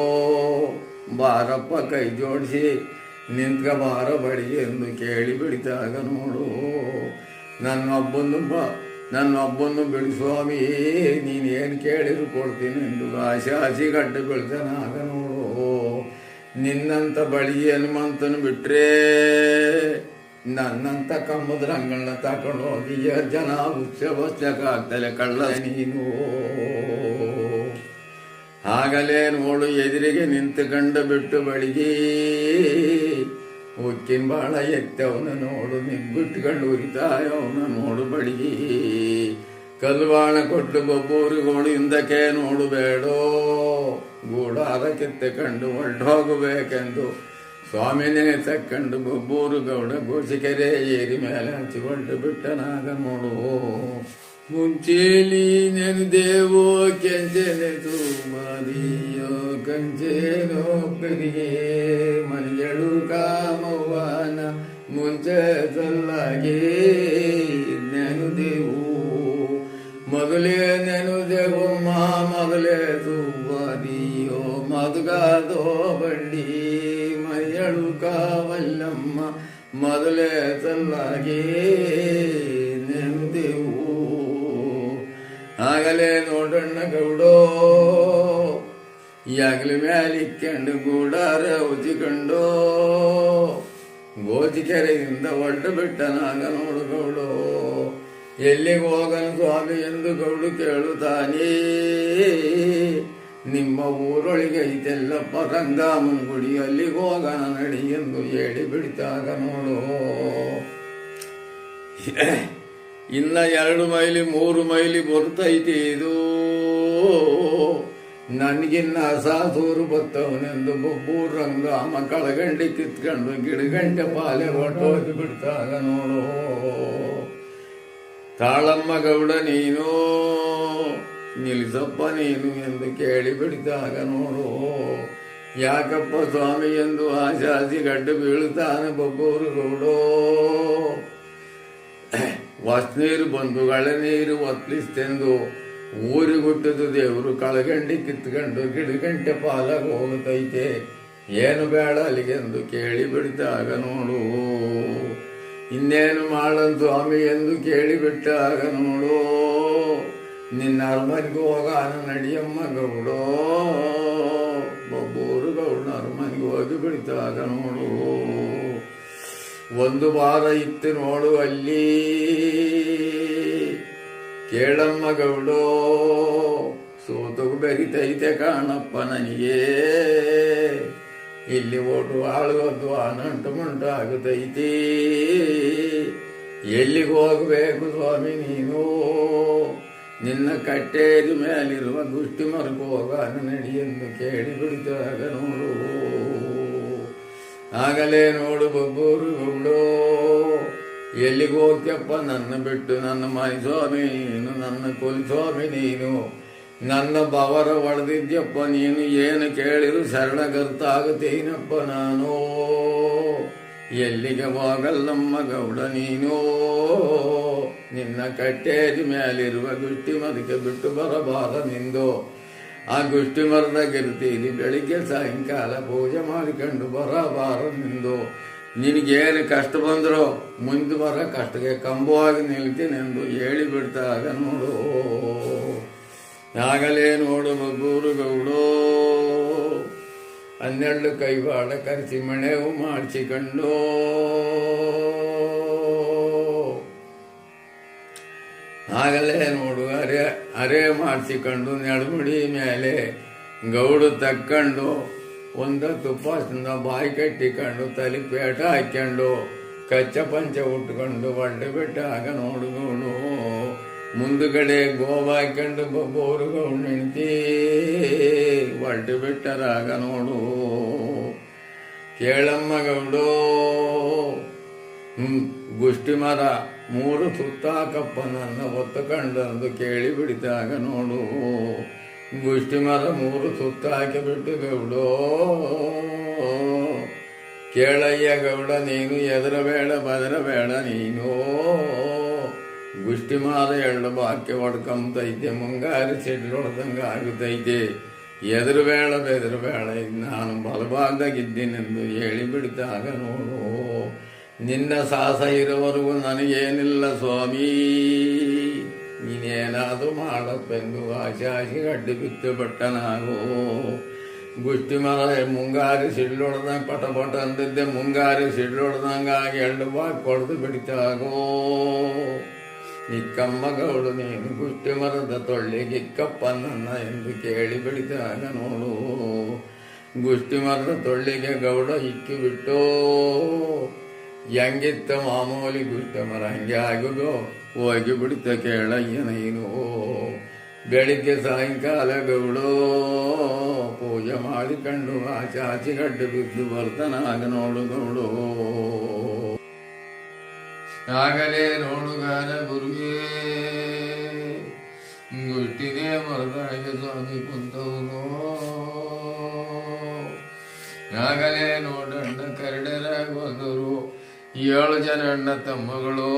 ಬಾರಪ್ಪ ಕೈ ಜೋಡಿಸಿ ನಿಂತ್ಕ ಬಾರ ಬಡಿ ಎಂದು ಕೇಳಿ ಬಿಡ್ತಾಗ ನೋಡು. ನನ್ನೊಬ್ಬನ್ನು ಬಿಡು ಸ್ವಾಮಿ ನೀನೇನು ಕೇಳಿದ್ರು ಕೊಡ್ತೀನಿ ಎಂದು ಆಶೆ ಗಡ್ಡೆ ಬೀಳ್ತಾನಾಗ ನೋಡು. ನಿನ್ನಂತ ಬಳಿ ಹನುಮಂತನು ಬಿಟ್ರೆ ನನ್ನಂತ ಕಮ್ಮದ ರಂಗಗಳನ್ನ ತಕೊಂಡು ಹೋಗಿ ಜನ ಬಸ್ಲಕ್ಕಾಗ್ತಲೆ ಕಳ್ಳ ನೀನು. ಆಗಲೇ ನೋಡು ಎದುರಿಗೆ ನಿಂತುಕೊಂಡು ಬಿಟ್ಟು ಬಳಿಗಿ ಉಕ್ಕಿನ ಬಾಳ ಎತ್ತವನ ನೋಡು ನಿಗ್ಬಿಟ್ಕೊಂಡು ಉರಿತಾಯವನ ನೋಡು ಬಡಿಗಿ ಕಲ್ಲು ಬಾಳ ಕೊಟ್ಟು ಬೊಬ್ಬೂರಿಗೋಡು ಹಿಂದಕ್ಕೆ ನೋಡಬೇಡೋ ಗೂಡಾರ ಕಿತ್ತಕೊಂಡು ಹೊರಟೋಗಬೇಕೆಂದು ಸ್ವಾಮಿನೇ ತಕ್ಕಂಡು ಬೊಬ್ಬೂರು ಗೌಡ ಗೋಸಿಕೆರೆ ಏರಿ ಮೇಲೆ ಹಂಚಿಕೊಂಡು ಬಿಟ್ಟನಾಗ ನೋಡು. ಮುಂಚೇಲಿ ನೆನೆದೇವೋ ಕೆಂಚೆನೆದು ಮಾದಿಯೋ ಕಂಚೇನೋ ಕರಿಗೆ ಮನೆಯಳು ಕಾಮವ್ವನ ಮುಂಚೆ ಸಲ್ಲಾಗೆ ನೆನೆದೇವು ಮೊದಲೇ ನೆನೆದೇವಮ್ಮ ಮೊದಲೇ ಸುವಾದಿಯೋ ಮದುಗಾದೋ ಬಂಡಿ ಮನೆಯಳು ಕಾವಲ್ಲಮ್ಮ ಮೊದಲೇ ಸಲ್ಲಾಗೆ ನೆನೆದೇವು. ಆಗಲೇ ನೋಡಣ್ಣ ಗೌಡೋ ಯಾಗಲ ಮ್ಯಾಲಿಕ್ಕೊಂಡು ಗೂಡಾರ ಉಜಿಕೊಂಡು ಗೋಜಿಕೆರೆಯಿಂದ ಹೊರಟು ಬಿಟ್ಟನಾಗ ನೋಡು ಗೌಡೋ. ಎಲ್ಲಿಗೆ ಹೋಗನು ಸ್ವಾಮಿ ಎಂದು ಗೌಡು ಕೇಳುತ್ತಾನೆ. ನಿಮ್ಮ ಊರೊಳಗೆ ಐತೆಲ್ಲಪ್ಪ ರಂಗಾಮನ ಗುಡಿ ಅಲ್ಲಿಗೆ ಹೋಗೋಣ ನಡಿ ಎಂದು ಹೇಳಿ ಬಿಡ್ತಾಗ ನೋಡು. ಇನ್ನ 2 ಮೈಲಿ 3 ಮೈಲಿ ಬರ್ತೈತಿ ಇದು ನನಗಿನ್ನ ಸಾಸೂರು ಬತ್ತವನೆಂದು ಬೊಬ್ಬೂರು ರಂಗಾಮ ಕಳಗಂಡಿ ಕಿತ್ಕೊಂಡು ಗಿಡಗಂಟೆ ಪಾಲೆ ಹೊರಟೋಗಿ ಬಿಡ್ತಾಗ ನೋಡು. ತಾಳಮ್ಮ ಗೌಡ ನೀನು ನಿಲ್ಲಿಸಪ್ಪ ನೀನು ಎಂದು ಕೇಳಿ ಬಿಡ್ತಾಗ ನೋಡು. ಯಾಕಪ್ಪ ಸ್ವಾಮಿ ಎಂದು ಆಶಾಸಿ ಗಡ್ಡು ಬೀಳುತ್ತಾನೆ ಬೊಬ್ಬೂರು ಗೌಡೋ. ನೀರು ಬಂದು ನೀರು ಒತ್ತಲಿಸ್ತೆಂದು ಊರಿಗೆ ಹುಟ್ಟಿದ ದೇವರು ಕಳಗಂಡಿ ಕಿತ್ಕೊಂಡು ಗಿಡಗಂಟೆ ಪಾಲಾಗ ಹೋಗುತ್ತೈತೆ ಏನು ಬೇಡ ಅಲ್ಲಿಗೆಂದು ಕೇಳಿ ಬಿಡ್ತಾಗ ನೋಡು. ಇನ್ನೇನು ಮಾಡನ್ ಸ್ವಾಮಿ ಎಂದು ಕೇಳಿಬಿಟ್ಟಾಗ ನೋಡು. ನಿನ್ನ ಅರಮನೆಗೆ ಹೋಗಾನ ನಡಿಯಮ್ಮ ಗೌಡೋ. ಬೊಬ್ಬೂರು ಗೌಡನ ಅರಮನೆಗೆ ಹೋಗಿ ಬಿಡ್ತಾಗ ನೋಡು. 1 ವಾರ ಇತ್ತು ನೋಡು ಅಲ್ಲಿ ಕೇಳಮ್ಮ ಗೌಡೋ. ಸೋತಗು ಬೆರಿತೈತೆ ಕಾಣಪ್ಪ ನನಗೆ ಇಲ್ಲಿ ಓಟು ಆಳುವುದು ಅನಂಟು ಮುಂಟಾಗುತ್ತೈತಿ. ಎಲ್ಲಿಗೆ ಹೋಗಬೇಕು ಸ್ವಾಮಿ ನೀನು ನಿನ್ನ ಕಟ್ಟೇರಿ ಮೇಲಿರುವ ಗುಷ್ಟಿ ಮರಕ್ಕೆ ಹೋಗಾನ ನಡಿ ಎಂದು ಕೇಳಿ ಬಿಡ್ತಾಗ ನೋಡು. ಆಗಲೇ ನೋಡು ಬಬ್ಬೂರು ಗೌಡೋ, ಎಲ್ಲಿಗೆ ಹೋಗ್ಯಪ್ಪ ನನ್ನ ಬಿಟ್ಟು, ನನ್ನ ಮನೆ ಸ್ವಾಮಿ ನೀನು, ನನ್ನ ಕುಲಸ್ವಾಮಿ ನೀನು, ನನ್ನ ಬವರ ಒಡೆದಿದ್ಯಪ್ಪ ನೀನು, ಏನು ಕೇಳಿರು ಶರಣಗರ್ತಾಗುತ್ತೀನಪ್ಪ ನಾನು, ಎಲ್ಲಿಗೆ ಹೋಗಲ್ಲಮ್ಮ ಗೌಡ ನೀನು, ನಿನ್ನ ಕಟ್ಟೇರಿ ಮೇಲಿರುವ ಗುಷ್ಟಿ ಮರಕ್ಕೆ ಬಿಟ್ಟು ಬರಬಾರ ನಿಂದು, ಆ ಗುಷ್ಟಿ ಮರದಾಗಿರ್ತೀರಿ ಬೆಳಿಗ್ಗೆ ಸಾಯಂಕಾಲ ಪೂಜೆ ಮಾಡಿಕೊಂಡು ಬರಬಾರ ನಿಂದು, ನಿನಗೇನು ಕಷ್ಟ ಬಂದರೂ ಮುಂದೆ ಬರ ಕಷ್ಟಕ್ಕೆ ಕಂಬವಾಗಿ ನಿಲ್ತೀನೆಂದು ಹೇಳಿಬಿಡ್ತಾಗ ನೋಡು. ಆಗಲೇ ನೋಡು ಬಬ್ಬೂರು ಗೌಡೋ, 12 ಕೈವಾಡ ಕರೆಸಿ ಮಣೆವು ಮಾಡಿಸಿಕೊಂಡು, ಆಗಲೇ ನೋಡು ಅರೆ ಮಾಡಿಸಿಕೊಂಡು ನೆಡಮುಡಿ ಮೇಲೆ ಗೌಡು ತಕ್ಕೊಂಡು, ಒಂದ ತುಪ್ಪ ಬಾಯಿ ಕಟ್ಟಿಕೊಂಡು, ತಲೆ ಪೇಟ ಹಾಕ್ಕೊಂಡು, ಕಚ್ಚ ಪಂಚ ಉಟ್ಕೊಂಡು ಒಡ್ಡೆ ಬಿಟ್ಟಾಗ ನೋಡು ಗೌಡು, ಮುಂದುಗಡೆ ಗೋವ ಹಾಕೊಂಡು ಬಬ್ಬೂರು ಗೌಡ ಹೆಂಡ್ತಿ ಒಡ್ಡೆ ಬಿಟ್ಟರಾಗ ನೋಡು. ಕೇಳಮ್ಮ ಗೌಡು, ಗುಷ್ಟಿ ಮರ 3 ಸುತ್ತಾಕಪ್ಪ ನನ್ನ ಒತ್ತುಕೊಂಡಂದು ಕೇಳಿ ಬಿಡಿದಾಗ ನೋಡು, ಗುಷ್ಟಿ ಮರ 3 ಸುತ್ತ ಹಾಕಿಬಿಟ್ಟು ಗೌಡೋ, ಕೇಳಯ್ಯ ಗೌಡ ನೀನು, ಎದರಬೇಡ ಬದರಬೇಡ ನೀನು, ಗುಷ್ಟಿ ಮಾರ 2 ಬಾಕಿ ಹೊಡ್ಕೊಂಬತೈತೆ, ಮುಂಗಾರಿ ಸಿಡ್ಲೊಡ್ದಂಗೆ ಆಗುತ್ತೈತೆ, ಎದರಬೇಡ ಬೆದರಬೇಡ, ನಾನು ಬಲಭಾಗದಾಗಿದ್ದೀನೆಂದು ಹೇಳಿ ಬಿಡ್ತಾಗ ನೋಡು. ನಿನ್ನ ಸಾಹಸ ಇರುವವರೆಗೂ ನನಗೇನಿಲ್ಲ ಸ್ವಾಮಿ, ನೀನೇನಾದರೂ ಮಾಡಪ್ಪೆಂದು ಆಶೆ ಗಡ್ಡಿ ಬಿತ್ತು ಬಟ್ಟನಾಗೋ. ಗುಷ್ಟಿ ಮರ ಮುಂಗಾರಿ ಸಿಡ್ಲೊಡ್ದಂಗೆ ಪಟ ಪಟ ಅಂದಿದ್ದೆ, ಮುಂಗಾರಿ ಸಿಡ್ಲೊಡ್ದಂಗಾಗಿ 2 ಬಾಕಿ ಕೊಡ್ದು ಬಿಡ್ತಾಗೋ. ನಿಕ್ಕಮ್ಮ ಗೌಡು ನೀನು ಗುಷ್ಟಿ ಮರದ ತೊಳ್ಳಿಗಿಕ್ಕಪ್ಪ ನನ್ನ ಎಂದು ಕೇಳಿ ಬಿಡಿದಾಗ ನೋಡು. ಗುಷ್ಟಿ ಮರದ ತೊಳ್ಳಿಗೆ ಗೌಡ ಇಕ್ಕಿ ಬಿಟ್ಟು, ಹೆಂಗಿತ್ತ ಮಾಮೂಲಿ ಗುಷ್ಟಿ ಮರ ಹಂಗೆ ಆಗುದು, ಹೋಗಿ ಬಿಡ್ತ ಕೇಳಯ್ಯ ನೀನು. ಬೆಳಿಗ್ಗೆ ಸಾಯಂಕಾಲ ಗೌಡೋ ಪೂಜೆ ಮಾಡಿಕೊಂಡು ಆಚೆ ಗಡ್ಡೆ ಬಿದ್ದು ಬರ್ತಾನಾಗ ನೋಡು ಗೌಡು. ಆಗಲೇ ನೋಡುಗಾರ ಗುರುವೇ, ಗುಷ್ಟಿನೇ ಮರದಾಗ ಸ್ವಾಮಿ ಕುಂತವನು. ಆಗಲೇ ನೋಡಣ್ಣ ಕರಡರಾಗ ಬಂದರು 7 ಜನ ಅಣ್ಣ ತಮ್ಮಗಳು.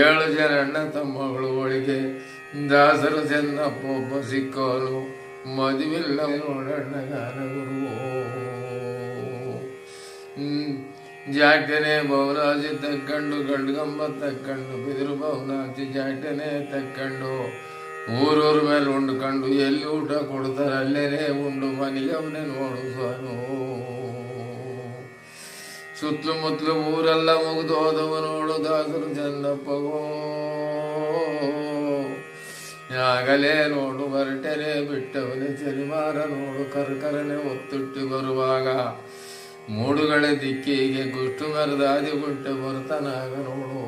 7 ಜನ ಅಣ್ಣ ತಮ್ಮಗಳು ಒಳಗೆ ದಾಸರು ಚೆನ್ನಪ್ಪ ಒಬ್ಬ ಸಿಕ್ಕೋರು, ಮದುವಿಲ್ಲ ನೋಡಣ್ಣ ಗಾನ ಗುರು. ಜಾಟನೆ ಬೌರಾಜಿ ತಕ್ಕೊಂಡು, ಗಂಡ್ಗಂಬ ತಕ್ಕೊಂಡು, ಬಿದಿರು ಬೌನಾಜಿ ಜಾಟನೆ ತಕ್ಕೊಂಡು, ಊರೂರ ಮೇಲೆ ಉಂಡ್ಕೊಂಡು, ಎಲ್ಲಿ ಊಟ ಕೊಡ್ತಾರೆ ಅಲ್ಲೇನೆ ಉಂಡು ಮನೆಗೆ ಅವನೇ ನೋಡು ಸ್ವಾನು. ಸುತ್ತಲೂ ಮುತ್ತಲು ಊರೆಲ್ಲ ಮುಗಿದು ಹೋದವ ನೋಡು ದಾಸರು ಚೆನ್ನಪ್ಪಗೋ. ಆಗಲೇ ನೋಡು ಹೊರಟನೆ ಬಿಟ್ಟವನೇ ಚರಿಮಾರ ನೋಡು, ಕರ್ಕರನೆ ಒತ್ತುಟ್ಟಿ ಬರುವಾಗ ಮೂಡುಗಳ ದಿಕ್ಕಿಗೆ ಗುಷ್ಟು ಮರದ ಆದಿ ಗುಂಟೆ ಬರ್ತಾನಾಗ ನೋಡು.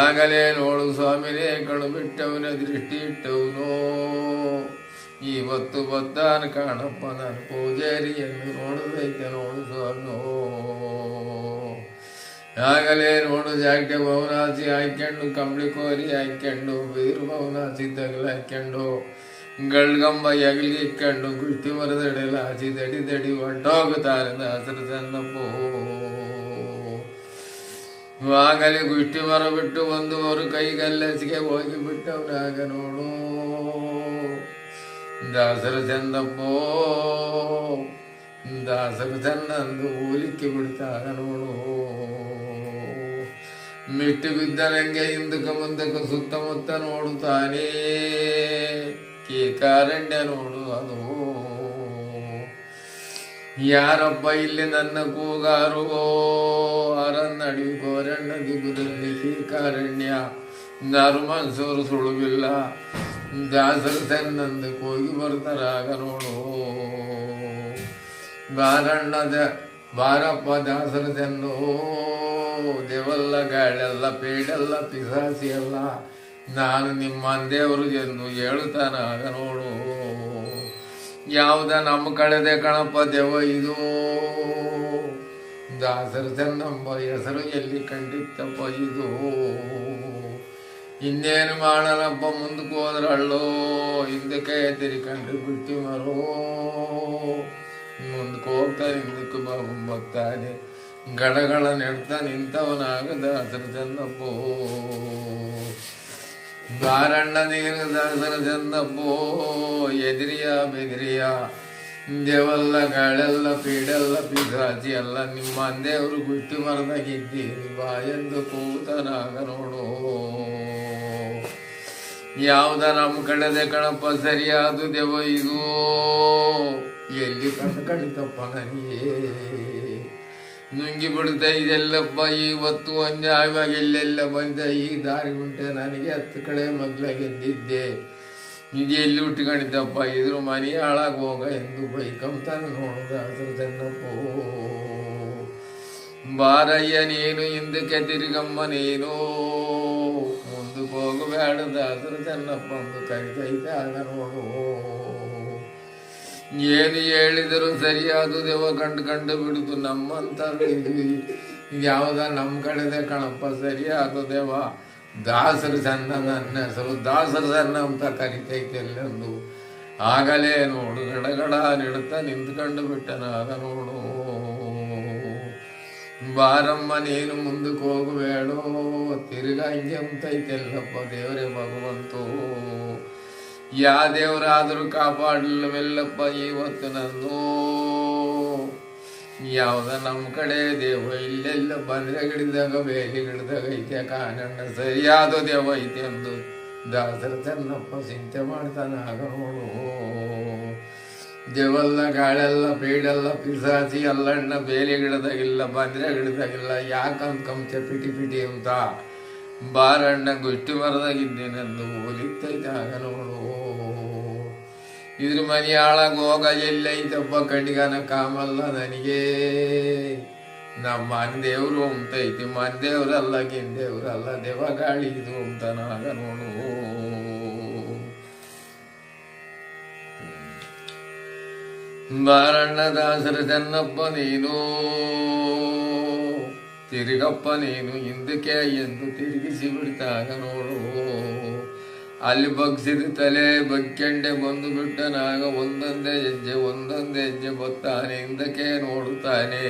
ಆಗಲೇ ನೋಡು ಸ್ವಾಮಿನೇ ಕಣು ಬಿಟ್ಟವನ ದೃಷ್ಟಿ ಇಟ್ಟವನು, ಇವತ್ತು ಬದ್ದಾನ ಕಾಣಪ್ಪ ನಾನು ಪೂಜಾರಿಯನ್ನು ನೋಡದೈತೆ ನೋಡು ಸ್ವಾಮಿ. ಆಗಲೇ ನೋಡು ಜಾಗಟೆ ಭವನಾಸಿ ಹಾಕ್ಕೊಂಡು, ಕಂಬಳಿ ಕೋರಿ ಹಾಕ್ಕೊಂಡು, ಬೀರು ಭವನಾಸಿ ತಗಲು ಹಾಕ್ಕೊಂಡು, ಗಳ್ಗಂಬ ಎಗಲಿ ಇಕ್ಕೊಂಡು, ಗುಷ್ಟಿ ಮರದಡೆಲ್ಲ ಹಸಿ ದಡಿ ದಡಿ ಹೊಟ್ಟೋಗುತ್ತಾರೆ ದಾಸರು ಚೆನ್ನಪ್ಪೋ. ಆಗಲೇ ಗುಷ್ಟಿ ಮರ ಬಿಟ್ಟು 1 ಕೈಗಲ್ಲಸಿಗೆ ಹೋಗಿ ಬಿಟ್ಟವನಾಗ ನೋಡು ದಾಸರು ಚೆನ್ನಪ್ಪೋ. ದಾಸರು ಚೆನ್ನಂದು ಹೋಲಿಕೆ ಬಿಡ್ತಾಗ ನೋಡು. ಮಿಟ್ಟು ಬಿದ್ದನಂಗೆ ಹಿಂದಕ್ಕೆ ಮುಂದಕ್ಕೆ ಸುತ್ತಮುತ್ತ ನೋಡುತ್ತಾನೆ, ಕೀಕಾರಣ್ಯ ನೋಡು ಅದು. ಯಾರಪ್ಪ ಇಲ್ಲಿ ನನ್ನ ಕೂಗಾರು, ಅರನ್ನಡಿ ಗೋರಣ್ಣ ದಿಗುದಲ್ಲಿ ಕೀಕಾರಣ್ಯ, ನರ್ಮನ್ಸೂರು ಸುಳುವಿಲ್ಲ, ದಾಸರು ಚೆನ್ನಂದು ಹೋಗಿ ಬರ್ತಾರಾಗ ನೋಡು. ಬಾರಪ್ಪ ದಾಸರು ಚೆನ್ನು, ದೇವಲ್ಲ ಗಾಳೆಲ್ಲ ಪೇಡೆಲ್ಲ ಪಿಸಾಸಿ ಎಲ್ಲ, ನಾನು ನಿಮ್ಮ ದೇವರು ಎಂದು ಹೇಳುತ್ತಾನಾಗ ನೋಡು. ಯಾವ್ದ ನಮ್ಮ ಕಳೆದೆ ಕಣಪ್ಪ ದೇವ ಇದು ದಾಸರ ಚೆನ್ನಮ್ಮ ಹೆಸರು ಎಲ್ಲಿ ಕಂಡಿತ್ತಪ್ಪ ಇದು ಇನ್ನೇನು ಮಾಡಲಪ್ಪ ಮುಂದಕ್ಕೆ ಹೋದ್ರಳ್ಳೋ ಹಿಂದಕ್ಕೆ ತಿರ್ಕೊಂಡು ಬಿಟ್ಟು ಮರೋ ಮುಂದಕ್ಕೆ ಹೋಗ್ತಾ ಹಿಂದಕ್ಕೆ ಬರ್ತಾನೆ ಗಡಗಳ ನೆಡ್ತಾ ನಿಂತವನಾಗ ದಾಸರ ಚೆನ್ನಪ್ಪೋ ಬಾರಣ್ಣ ನೀನು ದಾಸರ ಚೆನ್ನಪ್ಪೋ ಎದಿರಿಯ ಬೆದಿರಿಯ ದೇವಲ್ಲ ಗಾಳೆಲ್ಲ ಪೀಡೆಲ್ಲ ಪಿಸಾಚಿ ಎಲ್ಲ ನಿಮ್ಮ ಅಂದೇವರು ಗುಟ್ಟಿ ಮರದಾಗಿದ್ದೀರಿ ಬಾ ಎಂದು ಕೂತನಾಗ ನೋಡು ಯಾವ್ದ ನಮ್ಮ ಕಡೆದೆ ಕಣಪ್ಪ ಸರಿಯಾದ ದೇವ ಇದು ಎಲ್ಲಿ ಕಣ್ತಪ್ಪ ನನಗೆ ನುಂಗಿ ಬಿಡ್ತಾ ಇದೆಲ್ಲಪ್ಪ ಇವತ್ತು ಅನ್ಯಾಯವಾಗಿ ಎಲ್ಲೆಲ್ಲ ಬಂದ ಈ ದಾರಿ ಉಂಟೆ ನನಗೆ 10 ಕಡೆ ಮಗ್ಲಾಗೆದ್ದಿದ್ದೆ ಇದು ಎಲ್ಲಿ ಉಟ್ಕೊಂಡಿದ್ದಪ್ಪ ಇದ್ರ ಮನೆ ಹಾಳಾಗಿ ಹೋಗ ಎಂದು ಬೈಕಂತಾನೆ ನೋಡೋದಾದ್ರೆ ಚೆನ್ನಪ್ಪೋ ಬಾರಯ್ಯ ನೀನು ಹಿಂದಕ್ಕೆ ತಿರುಗಮ್ಮ ನೀನು ಮುಂದಕ್ಕೆ ಹೋಗಬೇಡದಾದ್ರೆ ಚೆನ್ನಪ್ಪ ಒಂದು ಕರಿತೈತೆ ಆಗ ನೋಡು ಏನು ಹೇಳಿದರೂ ಸರಿಯಾದ ದೇವ ಕಂಡು ಬಿಡುದು ನಮ್ಮಂತ ಇದು ಯಾವ್ದ ನಮ್ಮ ಕಡೆದೆ ಕಣಪ್ಪ ಸರಿಯಾದ ದೇವ ದಾಸರು ಸಣ್ಣ ನನ್ನ ಹೆಸರು ದಾಸರು ಸಣ್ಣ ಅಂತ ಕರಿತೈತೆ ಎಲ್ಲೆಂದು ಆಗಲೇ ನೋಡು ಗಡಗಡ ನಿಡ್ತಾ ನಿಂತ್ಕೊಂಡು ಬಿಟ್ಟನಾಗ ನೋಡು ಬಾರಮ್ಮ ನೀನು ಮುಂದಕ್ಕೆ ಹೋಗಬೇಡೋ ತಿರುಗ ಹಿಂಗೆ ಅಂತೈತೆಲ್ಲಪ್ಪ ದೇವರೇ ಭಗವಂತೋ ಯಾ ದೇವರಾದರೂ ಕಾಪಾಡಲಿಲ್ಲವೆಲ್ಲಪ್ಪ ಇವತ್ತು ನಂದು ಯಾವ್ದ ನಮ್ಮ ಕಡೆ ದೇವ ಇಲ್ಲೆಲ್ಲ ಬಂದ್ರೆ ಗಿಡದಾಗ ಬೇಲಿ ಗಿಡದಾಗ ಐತೆ ಕಾನಣ್ಣ ಸರಿಯಾದ ದೇವ ಐತೆ ಎಂದು ದಾಸರ ಚೆನ್ನಪ್ಪ ಚಿಂತೆ ಮಾಡ್ತಾನೆ ಆಗ ನೋಡು ದೇವಲ್ಲ ಗಾಳೆಲ್ಲ ಪೀಡೆಲ್ಲ ಪಿಸಾಚಿ ಅಲ್ಲಣ್ಣ ಬೇಲಿ ಗಿಡದಾಗಿಲ್ಲ ಬಂದ್ರೆ ಗಿಡದಾಗಿಲ್ಲ ಯಾಕಂತ ಕಂಚ ಪಿಟಿ ಪಿಟಿ ಅಂತ ಬಾರಣ್ಣ ಗುಷ್ಟಿ ಮರದಾಗಿದ್ದೇನೆಂದು ಒಲಿತೈತೆ ಆಗ ನೋಡು ಇದ್ರ ಮನೆ ಹಾಳಾಗ ಹೋಗ ಎಲ್ಲೈತಪ್ಪ ಕಣ್ಣಿಗನ ಕಾಮಲ್ಲ ನನಗೆ ನಮ್ಮ ಮನ್ದೇವ್ರು ಅಂತೈತಿ ಮನ್ದೇವ್ರಲ್ಲ ಗಿಂದೇವ್ರಲ್ಲ ದೇವ ಗಾಳಿ ಇದು ಅಂತ ನಾಗ ನೋಡು ಬಾರಣ್ಣ ದಾಸರ ಚೆನ್ನಪ್ಪ ನೀನು ತಿರುಗಪ್ಪ ನೀನು ಹಿಂದಕ್ಕೆ ಎಂದು ತಿರುಗಿಸಿ ಬಿಡ್ತಾಗ ನೋಡು ಅಲ್ಲಿ ಬಗ್ಸಿದ ತಲೆ ಬಗ್ಕೆಂಡೆ ಬಂದು ಬಿಟ್ಟನಾಗ ಒಂದೊಂದೇ ಹೆಜ್ಜೆ ಬತ್ತಾನೆ ಹಿಂದಕ್ಕೆ ನೋಡುತ್ತಾನೆ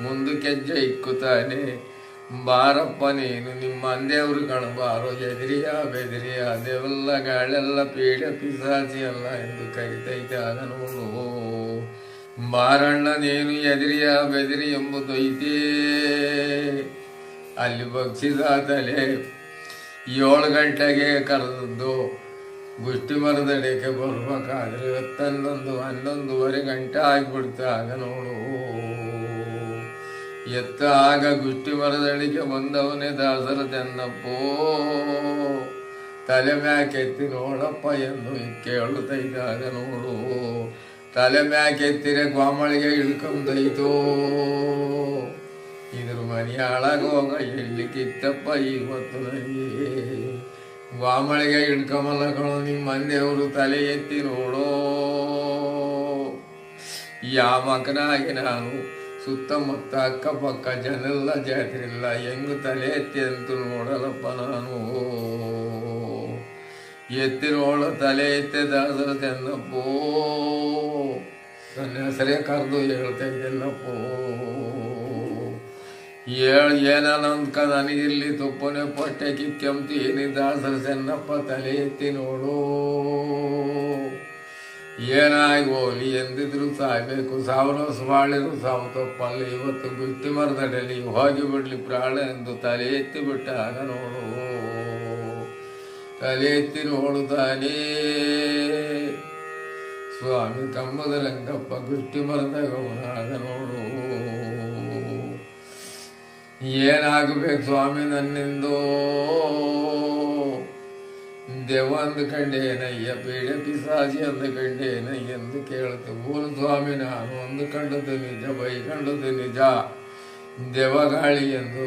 ಮುಂದಕ್ಕೆ ಹೆಜ್ಜೆ ಇಕ್ಕುತ್ತಾನೆ ಬಾರಪ್ಪ ನೀನು ನಿಮ್ಮ ಅಂದೇವ್ರು ಕಣಬಾರೋ ಎದಿರಿಯ ಬೆದಿರಿಯ ದೇವಲ್ಲ ಗಾಳೆಲ್ಲ ಪೀಡೆ ಪಿಸಾಚಿ ಅಲ್ಲ ಎಂದು ಕರಿತೈತೆ ಆಗ ನೋಡು ಬಾರಣ್ಣ ನೀನು ಎದಿರಿಯ ಬೆದಿರಿ ಎಂಬುದೈತೆ ಅಲ್ಲಿ ಬಗ್ಸಿದ ತಲೆ 7 ಗಂಟೆಗೆ ಕರೆದದ್ದು ಗುಷ್ಟಿ ಮರದಡಿಗೆ ಬರ್ಬೇಕಾದ್ರೆ 11-11:30 ಗಂಟೆ ಆಗಿಬಿಡ್ತಾಗ ನೋಡು ಆಗ ಗುಷ್ಟಿ ಮರದಡಿಗೆ ಬಂದವನೇ ದಾಸರ ಚೆನ್ನಪ್ಪೋ ತಲೆ ಮ್ಯಾಕೆತ್ತಿ ನೋಡಪ್ಪ ಎಂದು ಕೇಳುತ್ತೈದಾಗ ನೋಡು ತಲೆ ಮ್ಯಾಕೆತ್ತಿರೆ ಗ್ವಾಮಳಿಗೆ ಇಳ್ಕೊಂಡೈತೋ ಇದ್ರ ಮನೆ ಹಾಳಾಗೋಗ ಎಲ್ಲಿ ಕಿತ್ತಪ್ಪ ಇವತ್ತು ನನಗೆ ಗ್ವಾಮಳಿಗೆ ಇಡ್ಕೊಂಬಲ್ಲ ಕಣೋ ನಿಮ್ಮ ಮಂದೆಯವರು ತಲೆ ಎತ್ತಿ ನೋಡೋ ಯಾವ ಮಕನಾಗಿ ನಾನು ಸುತ್ತಮುತ್ತ ಅಕ್ಕಪಕ್ಕ ಜನೆಲ್ಲ ಜಾತ್ರಿಲ್ಲ ಹೆಂಗು ತಲೆ ಎತ್ತಿ ಅಂತೂ ನೋಡಲಪ್ಪ ನಾನು ಎತ್ತಿ ನೋಡೋ ತಲೆ ಎತ್ತೆ ದಾಸರ ಚೆನ್ನಪ್ಪೋ ನನ್ನ ಹೆಸರೇ ಕರೆದು ಹೇಳ್ತೈತೆಲ್ಲಪ್ಪೋ ಏನಂದ್ಕ ನನಗಿಲ್ಲಿ ತುಪ್ಪನೆ ಪಟ್ಟೆ ಕಿಕ್ಕೆಂತೀನಿ ದಾಸರ ಚೆನ್ನಪ್ಪ ತಲೆ ಎತ್ತಿ ನೋಡು ಏನಾಗಿ ಹೋಗ್ಲಿ ಎಂದಿದ್ರು ಸಾಯ್ಬೇಕು 1000 ವರ್ಷ ಬಾಳಿರು ಸಾವು ತಪ್ಪಲ್ಲ ಇವತ್ತು ಗುಷ್ಟಿ ಮರದಡಲಿ ಹೋಗಿ ಬಿಡ್ಲಿ ಪ್ರಾಣ ಎಂದು ತಲೆ ಎತ್ತಿ ಬಿಟ್ಟ ಆಗ ನೋಡು ತಲೆ ಎತ್ತಿ ನೋಡುತ್ತಾನೆ ಸ್ವಾಮಿ ಕಂಬದ ರಂಗಪ್ಪ ಗುಷ್ಟಿ ಮರದಗವನಾಗ ನೋಡು ಏನಾಗಬೇಕು ಸ್ವಾಮಿ ನನ್ನಿಂದೋ ದೇವ ಅಂದುಕೊಂಡೇನಯ್ಯ ಪೀಡೆ ಪಿಸಾಜಿ ಅಂದುಕೊಂಡೇನಯ್ಯ ಎಂದು ಕೇಳುತ್ತೆ ಬೋಲು ಸ್ವಾಮಿ ನಾನು ಅಂದುಕೊಂಡದ್ದು ನಿಜ ಬೈಕೊಂಡದ್ದು ನಿಜ ದೇವಗಾಳಿ ಎಂದು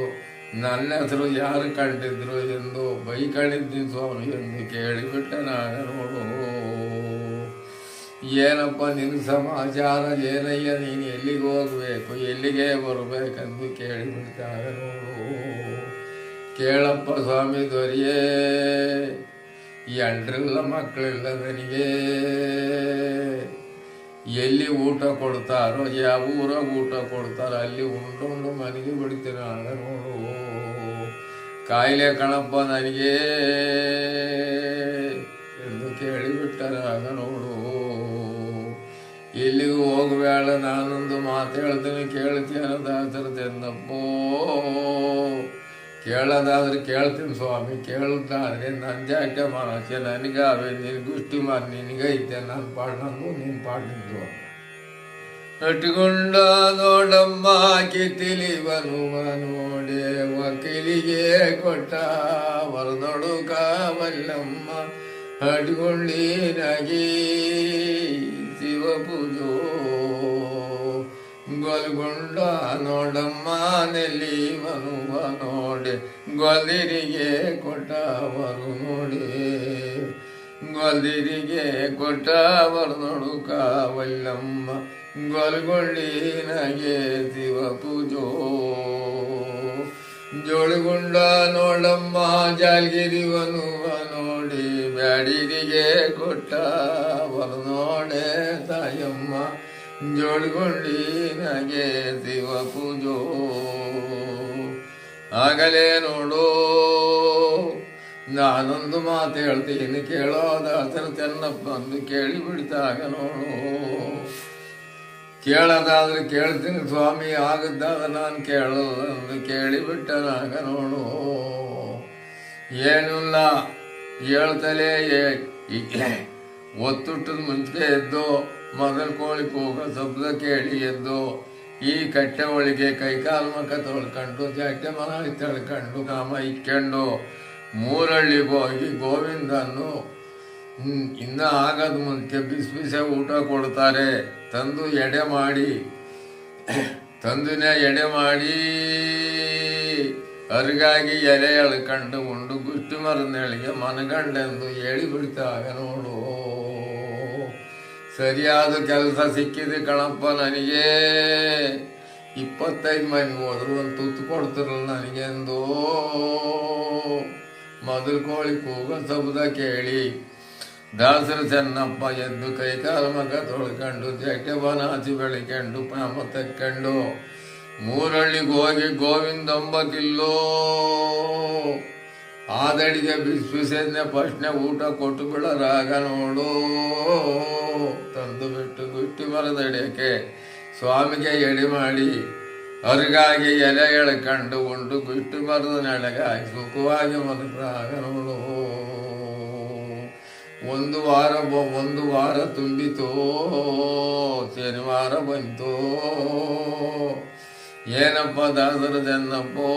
ನನ್ನ ಹೆಸರು ಯಾರು ಕಂಡಿದ್ರು ಎಂದು ಬೈಕೊಂಡಿದ್ದೀನಿ ಸ್ವಾಮಿ ಎಂದು ಕೇಳಿಬಿಟ್ಟ ನಾನು ನೋಡು ಏನಪ್ಪ ನಿನ್ನ ಸಮಾಚಾರ, ಏನಯ್ಯ ನೀನು ಎಲ್ಲಿಗೆ ಹೋಗಬೇಕು, ಎಲ್ಲಿಗೆ ಬರಬೇಕೆಂದು ಕೇಳಿಬಿಡ್ತಾಗ ನೋಡು. ಕೇಳಪ್ಪ ಸ್ವಾಮಿ ದೊರೆಯೇ, ಎಲ್ರಿಲ್ಲ ಮಕ್ಕಳಿಲ್ಲ ನನಗೆ, ಎಲ್ಲಿ ಊಟ ಕೊಡ್ತಾರೋ, ಯಾವ ಊರಾಗ ಊಟ ಕೊಡ್ತಾರೋ ಅಲ್ಲಿ ಉಂಡು ಮನೆಗೆ ಬಿಡ್ತೀನಿ ಆಗ ನೋಡು. ಕಾಯಿಲೆ ಕಣಪ್ಪ ನನಗೆ ಎಂದು ಕೇಳಿಬಿಟ್ಟರಾಗ ನೋಡು. ಎಲ್ಲಿಗೂ ಹೋಗಬೇಡ, ನಾನೊಂದು ಮಾತು ಹೇಳ್ತೀನಿ ಕೇಳ್ತೀನ ದಾಸರದೆನ್ನಪ್ಪೋ. ಕೇಳೋದಾದ್ರೆ ಕೇಳ್ತೀನಿ ಸ್ವಾಮಿ, ಕೇಳ್ತಾದ್ರೆ ನನ್ನ ಜಾಕೆ ಮಾಡಕ್ಕೆ ನನಗಾವೆ, ನಿನಗುಷ್ಟಿ ಮಾಡಿ ನಿನಗೈತೆ, ನನ್ನ ಪಾಡು ನಂದು ನಿನ್ನ ಪಾಡು ನಿಂದು. ನಟ್ಕೊಂಡ ನೋಡಮ್ಮ ಕಿತ್ತಿಲಿ ಬರುವ ನೋಡೆ, ವಕೀಲಿಗೆ ಕೊಟ್ಟ ವರದೊಡು ಕಾವಲ್ಲಮ್ಮ, ಹಟ್ಕೊಂಡಿನಾಗಿ ಶಿವ ಪೂಜೋ. ಗೊಲ್ಗೊಂಡ ನೋಡಮ್ಮ ನೆಲ್ಲಿ ಬರುವ ನೋಡೆ, ಗೊಲ್ದಿರಿಗೆ ಕೊಟ್ಟವರು ನೋಡೆ, ಗೊಲ್ದಿರಿಗೆ ಕೊಟ್ಟವರು ನೋಡು ಕಾವಲ್ಲಮ್ಮ, ಗೊಲ್ಗೊಂಡಿನಾಗೆ ಶಿವ ಪೂಜೋ. ಜೋಳಗುಂಡ ನೋಡಮ್ಮ ಜಾಲ್ಗಿರಿವನುವ ನೋಡಿ, ಬ್ಯಾಡಿರಿಗೆ ಕೊಟ್ಟವರು ನೋಡೆ ತಾಯಮ್ಮ, ಜೋಳಗುಂಡಿನಾಗೆ ಶಿವ ಪೂಜೋ. ಆಗಲೇ ನೋಡು ನಾನೊಂದು ಮಾತು ಹೇಳ್ತೀನಿ ಕೇಳೋದಾದ್ರೆ ಚೆನ್ನಪ್ಪ ಅಂದು ಕೇಳಿಬಿಡ್ತಾಗ ನೋಡು. ಕೇಳೋದಾದ್ರೆ ಕೇಳ್ತೀನಿ ಸ್ವಾಮಿ, ಆಗದ್ದಾದ್ರೆ ನಾನು ಕೇಳಲ್ಲ ಅಂದು ಕೇಳಿಬಿಟ್ಟನಾಗ ನೋಡು. ಏನಿಲ್ಲ ಹೇಳ್ತಲೇ ಒತ್ತುಟ್ಟದ ಮುಂಚೆ ಎದ್ದು ಮೊದಲು ಕೋಳಿ ಕೂಗ ಶಬ್ದ ಕೇಳಿ ಎದ್ದು ಈ ಕಟ್ಟೆ ಒಳಗೆ ಕೈಕಾಲು ಮಕ್ಕ ತೊಳ್ಕೊಂಡು ಜಾಟೆ ಮನ ತಳ್ಕೊಂಡು ನಾಮ ಇಕ್ಕೊಂಡು ಮೂರಳ್ಳಿಗೆ ಹೋಗಿ ಗೋವಿಂದನ್ನು ಇನ್ನ ಆಗದ ಮುಂಚೆ ಬಿಸಿ ಬಿಸಿ ಊಟ ಕೊಡ್ತಾರೆ. ತಂದು ಎಡೆ ಮಾಡಿ ತಂದುನೇ ಎಡೆ ಮಾಡಿ ಅರ್ಗಾಗಿ ಎಲೆ ಎಳ್ಕೊಂಡು ಉಂಡು ಗುಷ್ಟಿ ಮರನೆಳಿಗೆ ಮನಗಂಡೆಂದು ಹೇಳಿಬಿಡ್ತಾಗ ನೋಡು. ಸರಿಯಾದ ಕೆಲಸ ಸಿಕ್ಕಿದೆ ಕಣಪ್ಪ ನನಗೆ. 25 ಮಂದಿ ಹೋದ್ರು ಒಂದು ತುತ್ತು ಕೊಡ್ತಿರಲ್ಲ ನನಗೆಂದು. ಮೊದಲು ಕೋಳಿ ಕೂಗ ಶಬ್ದ ಕೇಳಿ ದಾಸರು ಚೆನ್ನಪ್ಪ ಎದ್ದು ಕೈಕಾಲು ಮಗ ತೊಳ್ಕೊಂಡು ಜಟ್ಟೆ ಬನಾಚಿ ಬೆಳಿಕೊಂಡು ಪಾಮ ತಕ್ಕೊಂಡು ಮೂರಳ್ಳಿಗೆ ಹೋಗಿ ಗೋವಿಂದಂಬ ಕಿಲ್ಲೋ ಆದಡಿಗೆ ಬಿಸಿಬಿಸಿದ್ನೆ ಫಸ್ಟ್ನೆ ಊಟ ಕೊಟ್ಟು ಬಿಡರಾಗ ನೋಡು. ತಂದು ಬಿಟ್ಟು ಗುಟ್ಟಿ ಮರದಡಿಯಕ್ಕೆ ಸ್ವಾಮಿಗೆ ಎಡೆ ಮಾಡಿ ಅವ್ರಿಗಾಗಿ ಎಲೆ ಎಳ್ಕೊಂಡು ಉಂಡು ಗುಟ್ಟಿ ಮರದ ನೆಳೆಗಾಗಿ ಸುಖವಾಗಿ ಮಲಗರಾಗ ನೋಡು. ಒಂದು ವಾರ ತುಂಬಿತೋ, ಶನಿವಾರ ಬಂತು. ಏನಪ್ಪ ದಾಸರದೆನ್ನಪ್ಪೋ,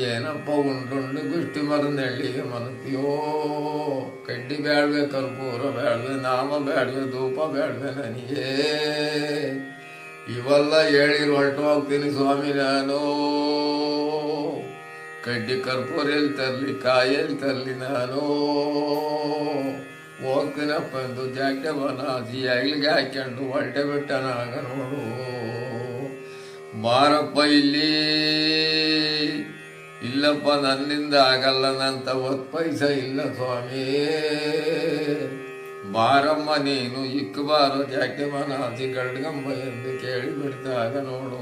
ಏನಪ್ಪ ಉಂಡುಂಡು ಗುಷ್ಟಿ ಮರದೆಳ್ಳಿಗೆ ಮಲಗ್ತೀಯೋ. ಕಡ್ಡಿ ಬೇಡ್ವೆ, ಕರ್ಪೂರ ಬೇಡ್ವೆ, ನಾಮ ಬೇಡ್ವೆ, ಧೂಪ ಬೇಡ್ವೆ ನನಗೆ. ಇವೆಲ್ಲ ಹೇಳಿರು ಹೊರಟು ಹೋಗ್ತೀನಿ ಸ್ವಾಮಿ ನಾನು. ಕಡ್ಡಿ ಕರ್ಪೂರ ಎಲ್ಲಿ ತರಲಿ, ಕಾಯಲ್ಲಿ ತರಲಿ ನಾನು. ಹೋಗ್ತೀನಪ್ಪ ಎಂದು ಜಾಕೆ ಬನಾಸಿ ಐಲಿಗೆ ಹಾಕ್ಕೊಂಡು ಹೊರಟೆ ಬಿಟ್ಟನಾಗ ನೋಡು. ಬಾರಪ್ಪ ಇಲ್ಲಿ, ಇಲ್ಲಪ್ಪ ನನ್ನಿಂದ ಆಗಲ್ಲ, ನನ್ನ 10 ಪೈಸೆ ಇಲ್ಲ ಸ್ವಾಮಿ. ಬಾರಮ್ಮ ನೀನು ಇಕ್ಕಬಾರೋ ಜಾಕೆ ಮನಾಸಿ ಗಡ್ಗಂಬ ಎಂದು ಕೇಳಿಬಿಡ್ತಾಗ ನೋಡು.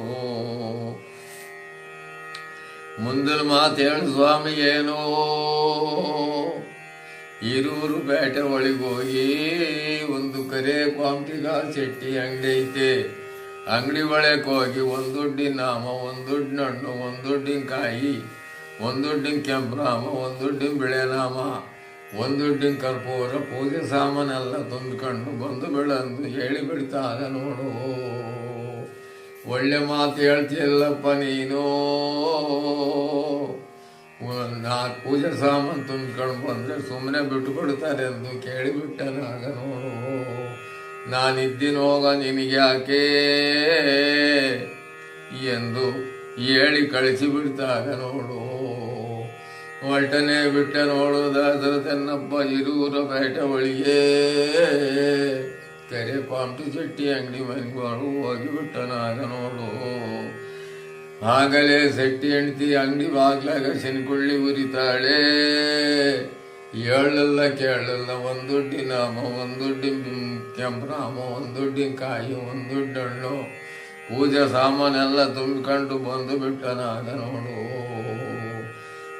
ಮುಂದಿನ ಮಾತು ಹೇಳು ಸ್ವಾಮಿ ಏನೋ. ಹಿರೂರು ಪೇಟೆ ಒಳಗೋಗಿ ಒಂದು ಕರೆ ಕ್ವಾಂಟಿಗ ಶೆಟ್ಟಿ ಅಂಗಡಿ ಐತೆ. ಅಂಗಡಿ ಒಳಗೆ ಹೋಗಿ ಒಂದು ದುಡ್ಡಿನ ನಾಮ, ಒಂದು ದುಡ್ಡಿನ ಹಣ್ಣು, ಒಂದು ದುಡ್ಡಿನ ಕಾಯಿ, ಒಂದು ದುಡ್ಡಿನ ಕೆಂಪನಾಮ, ಒಂದು ದುಡ್ಡಿನ ಬಿಳೆನಾಮ, ಒಂದು ದುಡ್ಡಿನ ಕರ್ಪೂರ, ಪೂಜೆ ಸಾಮಾನೆಲ್ಲ ತುಂಬಿಕೊಂಡು ಬಂದು ಬಿಡಂದು ಹೇಳಿಬಿಡ್ತಾಗ ನೋಡು. ಒಳ್ಳೆ ಮಾತು ಹೇಳ್ತೀಯಲ್ಲಪ್ಪ ನೀನು. 4 ಪೂಜೆ ಸಾಮಾನು ತುಂಬಿಕೊಂಡು ಬಂದರೆ ಸುಮ್ಮನೆ ಬಿಟ್ಟು ಕೊಡ್ತಾರೆ ಎಂದು ಕೇಳಿಬಿಟ್ಟನಾಗ ನೋಡು. ನಾನಿದ್ದೀನಿ ಹೋಗ ನಿನಗೆ ಯಾಕೆ ಎಂದು ಹೇಳಿ ಕಳಿಸಿಬಿಡ್ತಾಗ ನೋಡು. ಒಲ್ಟನೆ ಬಿಟ್ಟ ನೋಡು ದಾಸರ ಚೆನ್ನಪ್ಪ ಇರೂರ ಬೇಟ ಒಳಿಗೆ ಕೆರೆ ಪಾಂಪ್ಟಿ ಚಟ್ಟಿ ಅಂಗಡಿ ಮನೆಗಳು ಹೋಗಿಬಿಟ್ಟನಾಗ ನೋಡು. ಆಗಲೇ ಸೆಟ್ಟಿ ಹೆಂಡತಿ ಅಂಗಡಿ ಬಾಗ್ಲಾಗ ಶನಿಕೊಳ್ಳಿ ಉರಿತಾಳೆ. ಏಳಲ್ಲ ಕೇಳಲ್ಲ ಒಂದೊಡ್ಡಿ ನಾಮ, ಒಂದೊಡ್ಡಿ ಕೆಂಪರಾಮ, ಒಂದೊಡ್ಡಿ ಕಾಯಿ, ಒಂದೊಡ್ಡಿ ಹಣ್ಣು, ಪೂಜೆ ಸಾಮಾನೆಲ್ಲ ತುಂಬಿಕೊಂಡು ಬಂದು ಬಿಟ್ಟನಾಗ ನೋಡು.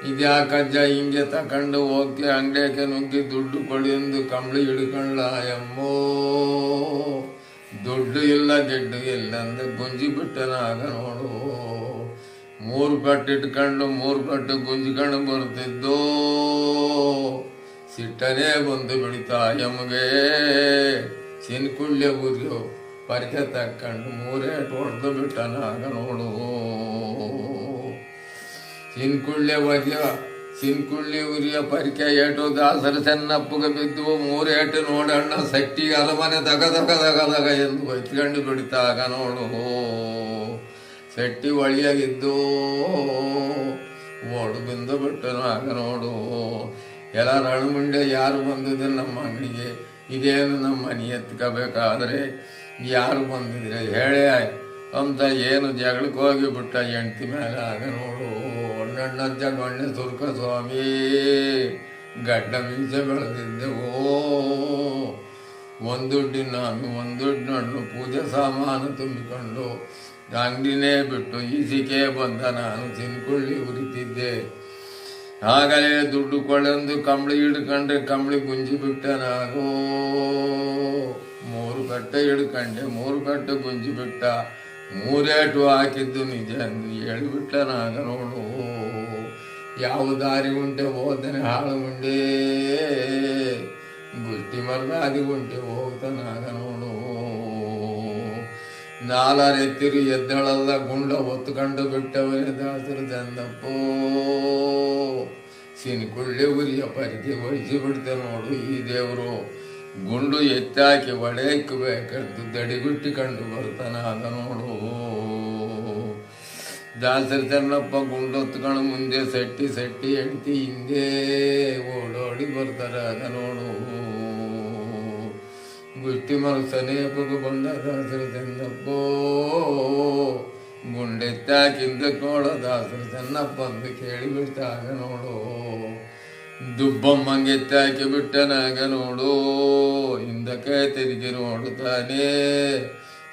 ಇದ್ಯಾಕಜ್ಜ ಹಿಂಗೆ ತಕೊಂಡು ಹೋಗ್ತಿ ಅಂಗಡಿಯಾಕೆ ನುಗ್ಗಿ ದುಡ್ಡು ಕೊಡಿ ಎಂದು ಕಂಬಳಿ ಹಿಡ್ಕೊಂಡ್ಲ ಎಮ್ಮೋ. ದುಡ್ಡು ಇಲ್ಲ ಗೆಡ್ಡು ಇಲ್ಲ ಅಂದ ಗುಂಜಿ ಬಿಟ್ಟನಾಗ ನೋಡು. 3 ಪಟ್ಟು ಇಟ್ಕೊಂಡು 3 ಪಟ್ಟು ಗುಂಜಿಕೊಂಡು ಬರ್ತಿದ್ದೋ. ಸಿಟ್ಟನೇ ಬಂದು ಬಿಡ್ತಾ ಎಮ್ಮಗೆ. ಚಿನ್ಕುಳ್ಳೆ ಊರಿಯೋ ಪರಿಕೆ ತಕ್ಕೊಂಡು 3 ಏಟು ಹೊಡೆದು ಬಿಟ್ಟನಾಗ ನೋಡು. ಚಿನ್ಕುಳ್ಳಿ ಉರಿಯ ಪರಿಕೆ ಏಟು ದಾಸರ ಚೆನ್ನಪ್ಪಗೆ ಬಿದ್ದು 3 ಏಟು ನೋಡಣ್ಣ ಸಟ್ಟಿ ಅರಮನೆ ದಗ ಎಂದು ಬೈತ್ಕೊಂಡು ಬಿಡ್ತಾಗ ನೋಡು. ಸೆಟ್ಟಿ ಒಳಿಯಾಗಿದ್ದು ಓಡು ಬಿಂದು ಬಿಟ್ಟನಾಗ ನೋಡು. ಎಲ್ಲ ರಳಮುಂಡೆ ಯಾರು ಬಂದಿದ್ರೆ ನಮ್ಮ ಅಂಗಡಿಗೆ, ಇದೇನು ನಮ್ಮ ಮನೆ ಎತ್ಕೋಬೇಕಾದ್ರೆ ಯಾರು ಬಂದಿದ್ರೆ ಹೇಳೇ ಅಂತ ಏನು ಜಗಳಕ್ಕೆ ಹೋಗಿಬಿಟ್ಟ ಹೆಂಡ್ತಿ ಮೇಲೆ ಆಗ ನೋಡು. ಒಣ್ಣಜ್ಜ ಗೊಣ್ಣೆ ಸುರ್ಕ ಸ್ವಾಮಿ ಗಡ್ಡ ಮೀಸೆ ಬೆಳೆದಿದ್ದೆವೋ. ಒಂದುಡ್ಡಿನ ನಾನು ಒಂದುಡ್ಡು ಹಣ್ಣು ಪೂಜೆ ಸಾಮಾನು ತುಂಬಿಕೊಂಡು ಅಂಗಡಿನೇ ಬಿಟ್ಟು ಈಸಿಕೆ ಬಂದ ನಾನು ಚಿನ್ಕುಳ್ಳಿ ಉರಿತಿದ್ದೆ. ಆಗಲೇ ದುಡ್ಡು ಕೊಳ್ಳೆಂದು ಕಂಬಳಿ ಹಿಡ್ಕೊಂಡ್ರೆ ಕಂಬಳಿ ಗುಂಜಿ ಬಿಟ್ಟನಾಗೋ. 3 ಕಟ್ಟೆ ಹಿಡ್ಕೊಂಡೆ 3 ಕಟ್ಟೆ ಗುಂಜಿ ಬಿಟ್ಟ. 3 ಏಟು ಹಾಕಿದ್ದು ನಿಜ ಎಂದು ಹೇಳಿಬಿಟ್ಟನಾಗ ನೋಡು. ಯಾವ ದಾರಿ ಉಂಟೆ ಹೋದನೆ ಹಾಳು ಮುಂಡೆ, ಗುಟ್ಟಿ ಮರ್ಗಾದಿ ಉಂಟೆ ಹೋಗ್ತನಾಗ ನೋಡು. 4 ಎತ್ತಿರು ಎದ್ದಳಲ್ಲ ಗುಂಡ ಹೊತ್ತುಕೊಂಡು ಬಿಟ್ಟವನೇ ದಾಸರು ಚಂದಪ್ಪೋ. ಚಿನ್ಕುಳ್ಳಿ ಉರಿಯ ಪರಿಕೆ ವಹಿಸಿ ಬಿಡ್ತೆ ನೋಡು ಈ ದೇವರು. ಗುಂಡು ಎತ್ತಾಕಿ ಒಡೆಯಕ್ಕಬೇಕಂದು ದಡಿಗುಟ್ಟಿಕೊಂಡು ಬರ್ತಾನಾಗ ನೋಡು. ದಾಸರ ಚೆನ್ನಪ್ಪ ಗುಂಡೊತ್ಕೊಂಡು ಮುಂದೆ ಸೆಟ್ಟಿ ಹೆಂಡ್ತಿ ಹಿಂದೆ ಓಡೋಡಿ ಬರ್ತಾರಾಗ ನೋಡು. ಗುಷ್ಟಿ ಮನಸ್ಸನೇಪಗೂ ಬಂದ ದಾಸರ ಚೆನ್ನಪ್ಪೋ. ಗುಂಡೆತ್ತಾಕಿಂದಕ್ಕೆ ನೋಡೋ ದಾಸರ ಚೆನ್ನಪ್ಪ ಅಂತ ಕೇಳಿಬಿಟ್ಟಾಗ ನೋಡು. ದುಬ್ಬಮ್ಮಂಗೆ ಎತ್ತಾಕಿ ಬಿಟ್ಟನಾಗ ನೋಡು. ಹಿಂದಕ್ಕೆ ತಿರುಗಿ ನೋಡುತ್ತಾನೆ.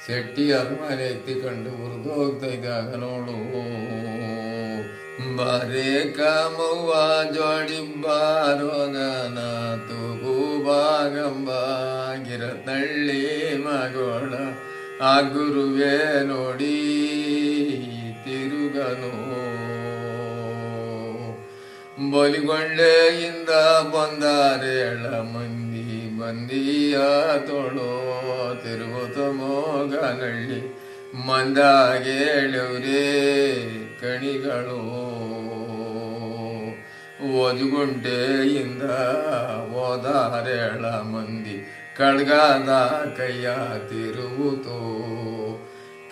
ಸೆಟ್ಟಿ ಅರಮನೆ ಎತ್ತಿಕೊಂಡು ಹುರಿದು ಹೋಗ್ತಾ ಇದ್ದಾಗ ನೋಡು. ಬಾರೇ ಕಾಮವ್ವ ಜೋಡಿ ಬಾರೋಗನ ತೂಗು ಬಾಗಂಬಾಗಿರ ತಳ್ಳಿ ಮಗೋಳ ಆ ಗುರುವೇ ನೋಡಿ ತಿರುಗನು. ಬಲಿಗೊಂಡೆಯಿಂದ ಬಂದಾರೇಳ ಮಂದಿ ಬಂದಿಯ ತೊಳೋ ತಿರುಗುತ್ತ ಮೋಗನಳ್ಳಿ ಮಂದಾಗೇಳವ್ರೇ ಕಣಿಗಳು. ಓದುಗುಂಟೆಯಿಂದ ಹೋದಾರೇಳ ಮಂದಿ ಕಡ್ಗಾದ ಕೈಯ ತಿರುವುತು.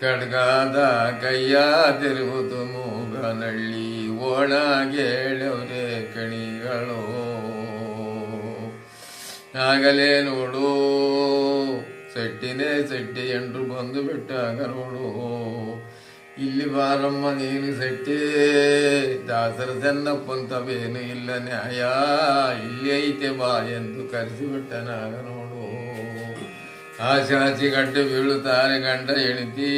ಕಡ್ಗಾದ ಕೈಯ ತಿರುವುದು ಮೂಗನಳ್ಳಿ ಒಳಗೇಳವ್ರೆ ಕಣಿಗಳು. ಆಗಲೇ ನೋಡು ಸೆಟ್ಟಿ ಎಂಟ್ರು ಬಂದು ಬಿಟ್ಟಾಗ ನೋಡು. ಇಲ್ಲಿ ಬಾರಮ್ಮ ನೀನು ಸೆಟ್ಟಿ, ದಾಸರ ಚೆನ್ನಪ್ಪಂತವೇನು ಇಲ್ಲ ನ್ಯಾಯ, ಇಲ್ಲಿ ಐತೆ ಬಾ ಎಂದು ಕರೆಸಿಬಿಟ್ಟನಾಗ ನೋಡು. ಆಶಾಸಿ ಗಡ್ಡೆ ಬೀಳುತ್ತಾರೆ ಗಂಡ ಹೆಂಡತಿ.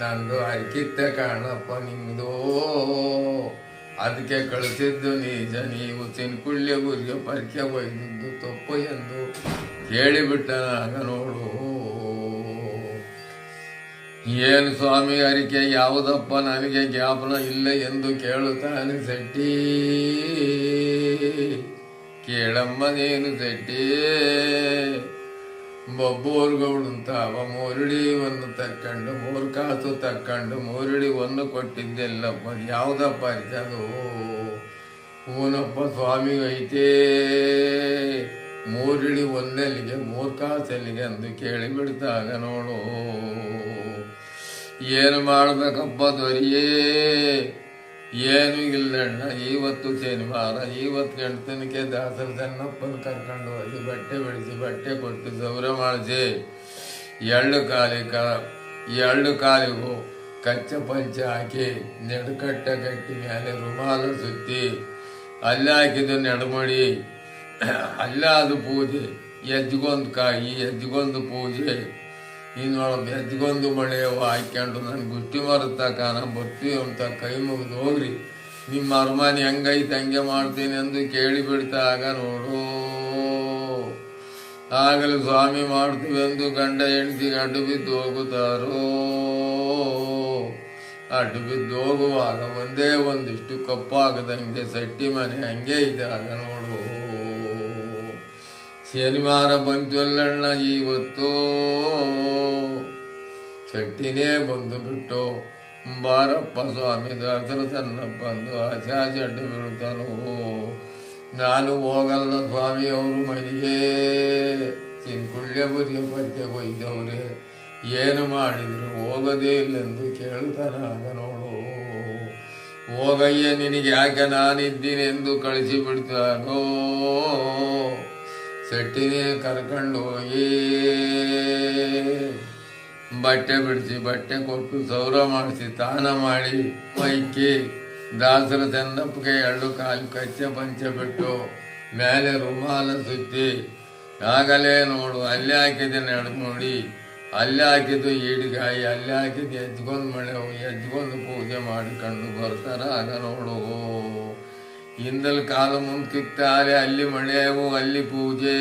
ನಂದು ಅರ್ಕಿತ್ತ ಕಾಣಪ್ಪ ನಿಮ್ದು, ಅದಕ್ಕೆ ಕಳಿಸಿದ್ದು ನಿಜ, ನೀವು ಚಿನ್ಕುಳ್ಳಿ ಊರಿಗೆ ಪರಿಕೆ ಒಯ್ದದ್ದು ತಪ್ಪು ಎಂದು ಕೇಳಿಬಿಟ್ಟನಾಗ ನೋಡು. ಏನು ಸ್ವಾಮಿ ಅರಿಕೆ ಯಾವುದಪ್ಪ ನನಗೆ ಜ್ಞಾಪನ ಇಲ್ಲ ಎಂದು ಕೇಳುತ್ತಾನೆ ಸೆಟ್ಟಿ. ಕೇಳಮ್ಮ ನೀನು ಸೆಟ್ಟಿ, ಬಬ್ಬೂರ್ಗೌಡಂತ ಅವ ಮೂರುಡಿವನ್ನು ತಕ್ಕೊಂಡು 3 ಕಾಸು ತಕ್ಕೊಂಡು ಮೂರುಡಿವನ್ನು ಕೊಟ್ಟಿದ್ದೆಲ್ಲಪ್ಪ, ಯಾವುದಪ್ಪ ಅರಿಕೆ ಅದು? ಹೂನಪ್ಪ ಸ್ವಾಮಿ ಐತೆ, ಮೂರುಡಿ ಒಂದೆಲ್ಲಿಗೆ 3 ಕಾಸೆಲ್ಲಿಗೆ ಎಂದು ಕೇಳಿಬಿಡ್ತಾಗ ನೋಡು. ಏನು ಮಾಡಬೇಕಪ್ಪ ದೊರಿಯೇ, ಏನು ಇಲ್ಲಣ್ಣ, ಇವತ್ತು ಶನಿವಾರ, ಇವತ್ತು ಗಂಟನಿಗೆ ದಾಸರ ಚೆನ್ನಪ್ಪನ ಕರ್ಕೊಂಡು ಹೋಗಿ ಬಟ್ಟೆ ಬಿಡಿಸಿ ಬಟ್ಟೆ ಕೊಟ್ಟು ಸೌರ ಮಾಡಿಸಿ ಎರಡು ಕಾಲಿಗೂ ಕಚ್ಚ ಪಂಚ ಹಾಕಿ ನೆಡಕಟ್ಟ ಕಟ್ಟಿ ಮೇಲೆ ರುಮಾಲ ಸುತ್ತಿ ಅಲ್ಲಿ ಹಾಕಿದ್ದು ನೆಡಮಡಿ, ಅಲ್ಲಾದು ಪೂಜೆ, ಎಜ್ಗೊಂದು ಕಾಯಿ, ಎಜ್ಗೊಂದು ಪೂಜೆ, ಇನ್ನೊಳಗೆ ಎಜ್ಗೊಂದು ಮಳೆಯವು ಹಾಕ್ಕೊಂಡು ನಾನು ಗುಷ್ಟಿ ಮರತಕ್ಕ ನಾನು ಬರ್ತೀವಿ ಅಂತ ಕೈ ಮುಗಿದು ಹೋಗ್ರಿ, ನಿಮ್ಮ ಅರಮಾನಿ ಹೆಂಗೈತೆ ಹಂಗೆ ಮಾಡ್ತೀನಿ ಎಂದು ಕೇಳಿಬಿಡ್ತಾಗ ನೋಡು. ಆಗಲೂ ಸ್ವಾಮಿ ಮಾಡ್ತೀವಿ ಎಂದು ಗಂಡ ಹೆಂಡತಿಗೆ ಅಡ್ಡು ಬಿದ್ದು ಹೋಗುತ್ತಾರೋ. ಅಡ್ಡು ಬಿದ್ದು ಹೋಗುವಾಗ ಒಂದೇ ಒಂದಿಷ್ಟು ಕಪ್ಪಾಗದಂಗೆ ಸಟ್ಟಿ ಮನೆ ಹಂಗೆ ಇದ್ದಾಗ ನೋಡು. ಶನಿವಾರ ಬಂತು ಅಲ್ಲಣ್ಣ, ಇವತ್ತು ಸಟ್ಟಿನೇ ಬಂದು ಬಿಟ್ಟು ಬಾರಪ್ಪ ಸ್ವಾಮಿ ದಾಸರ ಚೆನ್ನಪ್ಪಂದು ಆಚಾಚೆ ಅಡ್ಡು ಬೀಳ್ತಾನೋ. ನಾನು ಹೋಗಲ್ಲ ಸ್ವಾಮಿ ಅವರು ಮನೆಗೆ, ಚಿನ್ಕುಳ್ಯ ಬುರಿಯ ಪದ್ಯ ಕೊಯ್ದವ್ರೆ, ಏನು ಮಾಡಿದ್ರು ಹೋಗೋದೇ ಇಲ್ಲೆಂದು ಕೇಳ್ತಾನಾಗ ನೋಡು. ಹೋಗಯ್ಯ ನಿನಗೆ ಯಾಕೆ ನಾನಿದ್ದೀನಿ ಎಂದು ಕಳಿಸಿಬಿಡ್ತಾನೋ. ಸೆಟ್ಟಿನೇ ಕರ್ಕೊಂಡು ಹೋಗಿ ಬಟ್ಟೆ ಬಿಡಿಸಿ ಬಟ್ಟೆ ಕೊಟ್ಟು ಸೌರ ಮಾಡಿಸಿ ಸ್ನಾನ ಮಾಡಿ ಮೈಕಿ ದಾಸರ ಚೆನ್ನಪ್ಪಗೆ 2 ಕಾಲು ಕಚ್ಚ ಪಂಚ ಬಿಟ್ಟು ಮೇಲೆ ರುಮಾಲ ಸುತ್ತಿ, ಆಗಲೇ ನೋಡು ಅಲ್ಲಿ ಹಾಕಿದೆ ನಡ್ಮುಡಿ, ಅಲ್ಲಿ ಹಾಕಿದ್ದು ಈಡಿಗಾಯಿ, ಅಲ್ಲಿ ಹಾಕಿದ್ದು ಎಜ್ಗೊಂದು ಮಳೆವು, ಎಜ್ಗೊಂದು ಪೂಜೆ ಮಾಡಿಕೊಂಡು ಬರ್ತಾರ. ಆಗ ನೋಡು ಹಿಂದಲ್ ಕಾಲು ಮುಂದ್ಕಿತ್ತಾರೆ, ಅಲ್ಲಿ ಮಳೆವು, ಅಲ್ಲಿ ಪೂಜೆ,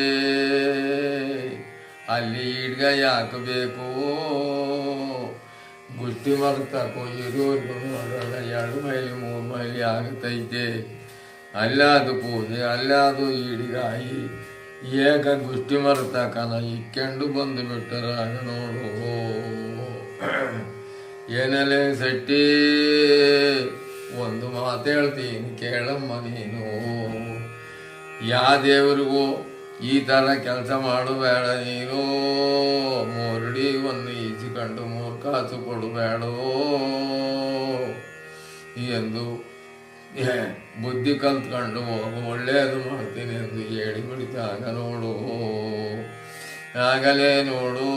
ಅಲ್ಲಿ ಈಡ್ಗಾಯಿ ಹಾಕಬೇಕು. ಗುಷ್ಟಿ ಮರ್ತಕ್ಕೋ ಇರೋರ್ಗು ನೋಡಲ್ಲ, 2 ಮೈಲಿ 3 ಮೈಲಿ ಆಗುತ್ತೈತೆ. ಅಲ್ಲಾದು ಪೂಜೆ, ಅಲ್ಲಾದು ಈಡಿಗಾಯಿ, ಏಕ ಗುಷ್ಟಿ ಮರ್ತಕನ ಇಕ್ಕೊಂಡು ಬಂದು ಬಿಟ್ಟರಾಗ ನೋಡು. ಏನಲೇ ಸಟ್ಟಿ, ಒಂದು ಮಾತು ಹೇಳ್ತೀನಿ ಕೇಳಮ್ಮ ನೀನು. ಯಾ ದೇವರಿಗೂ ಈ ಥರ ಕೆಲಸ ಮಾಡಬೇಡ ನೀನು. ಮೂರಡಿ ಒಂದು ಈಜಿಕೊಂಡು 3 ಕಾಸು ಕೊಡಬೇಡೋ ಎಂದು ಬುದ್ಧಿ ಕಲ್ತ್ಕೊಂಡು ಹೋಗು, ಒಳ್ಳೆಯದು ಮಾಡ್ತೀನಿ ಎಂದು ಹೇಳಿಬಿಡ್ತಾಗ ನೋಡು. ಆಗಲೇ ನೋಡು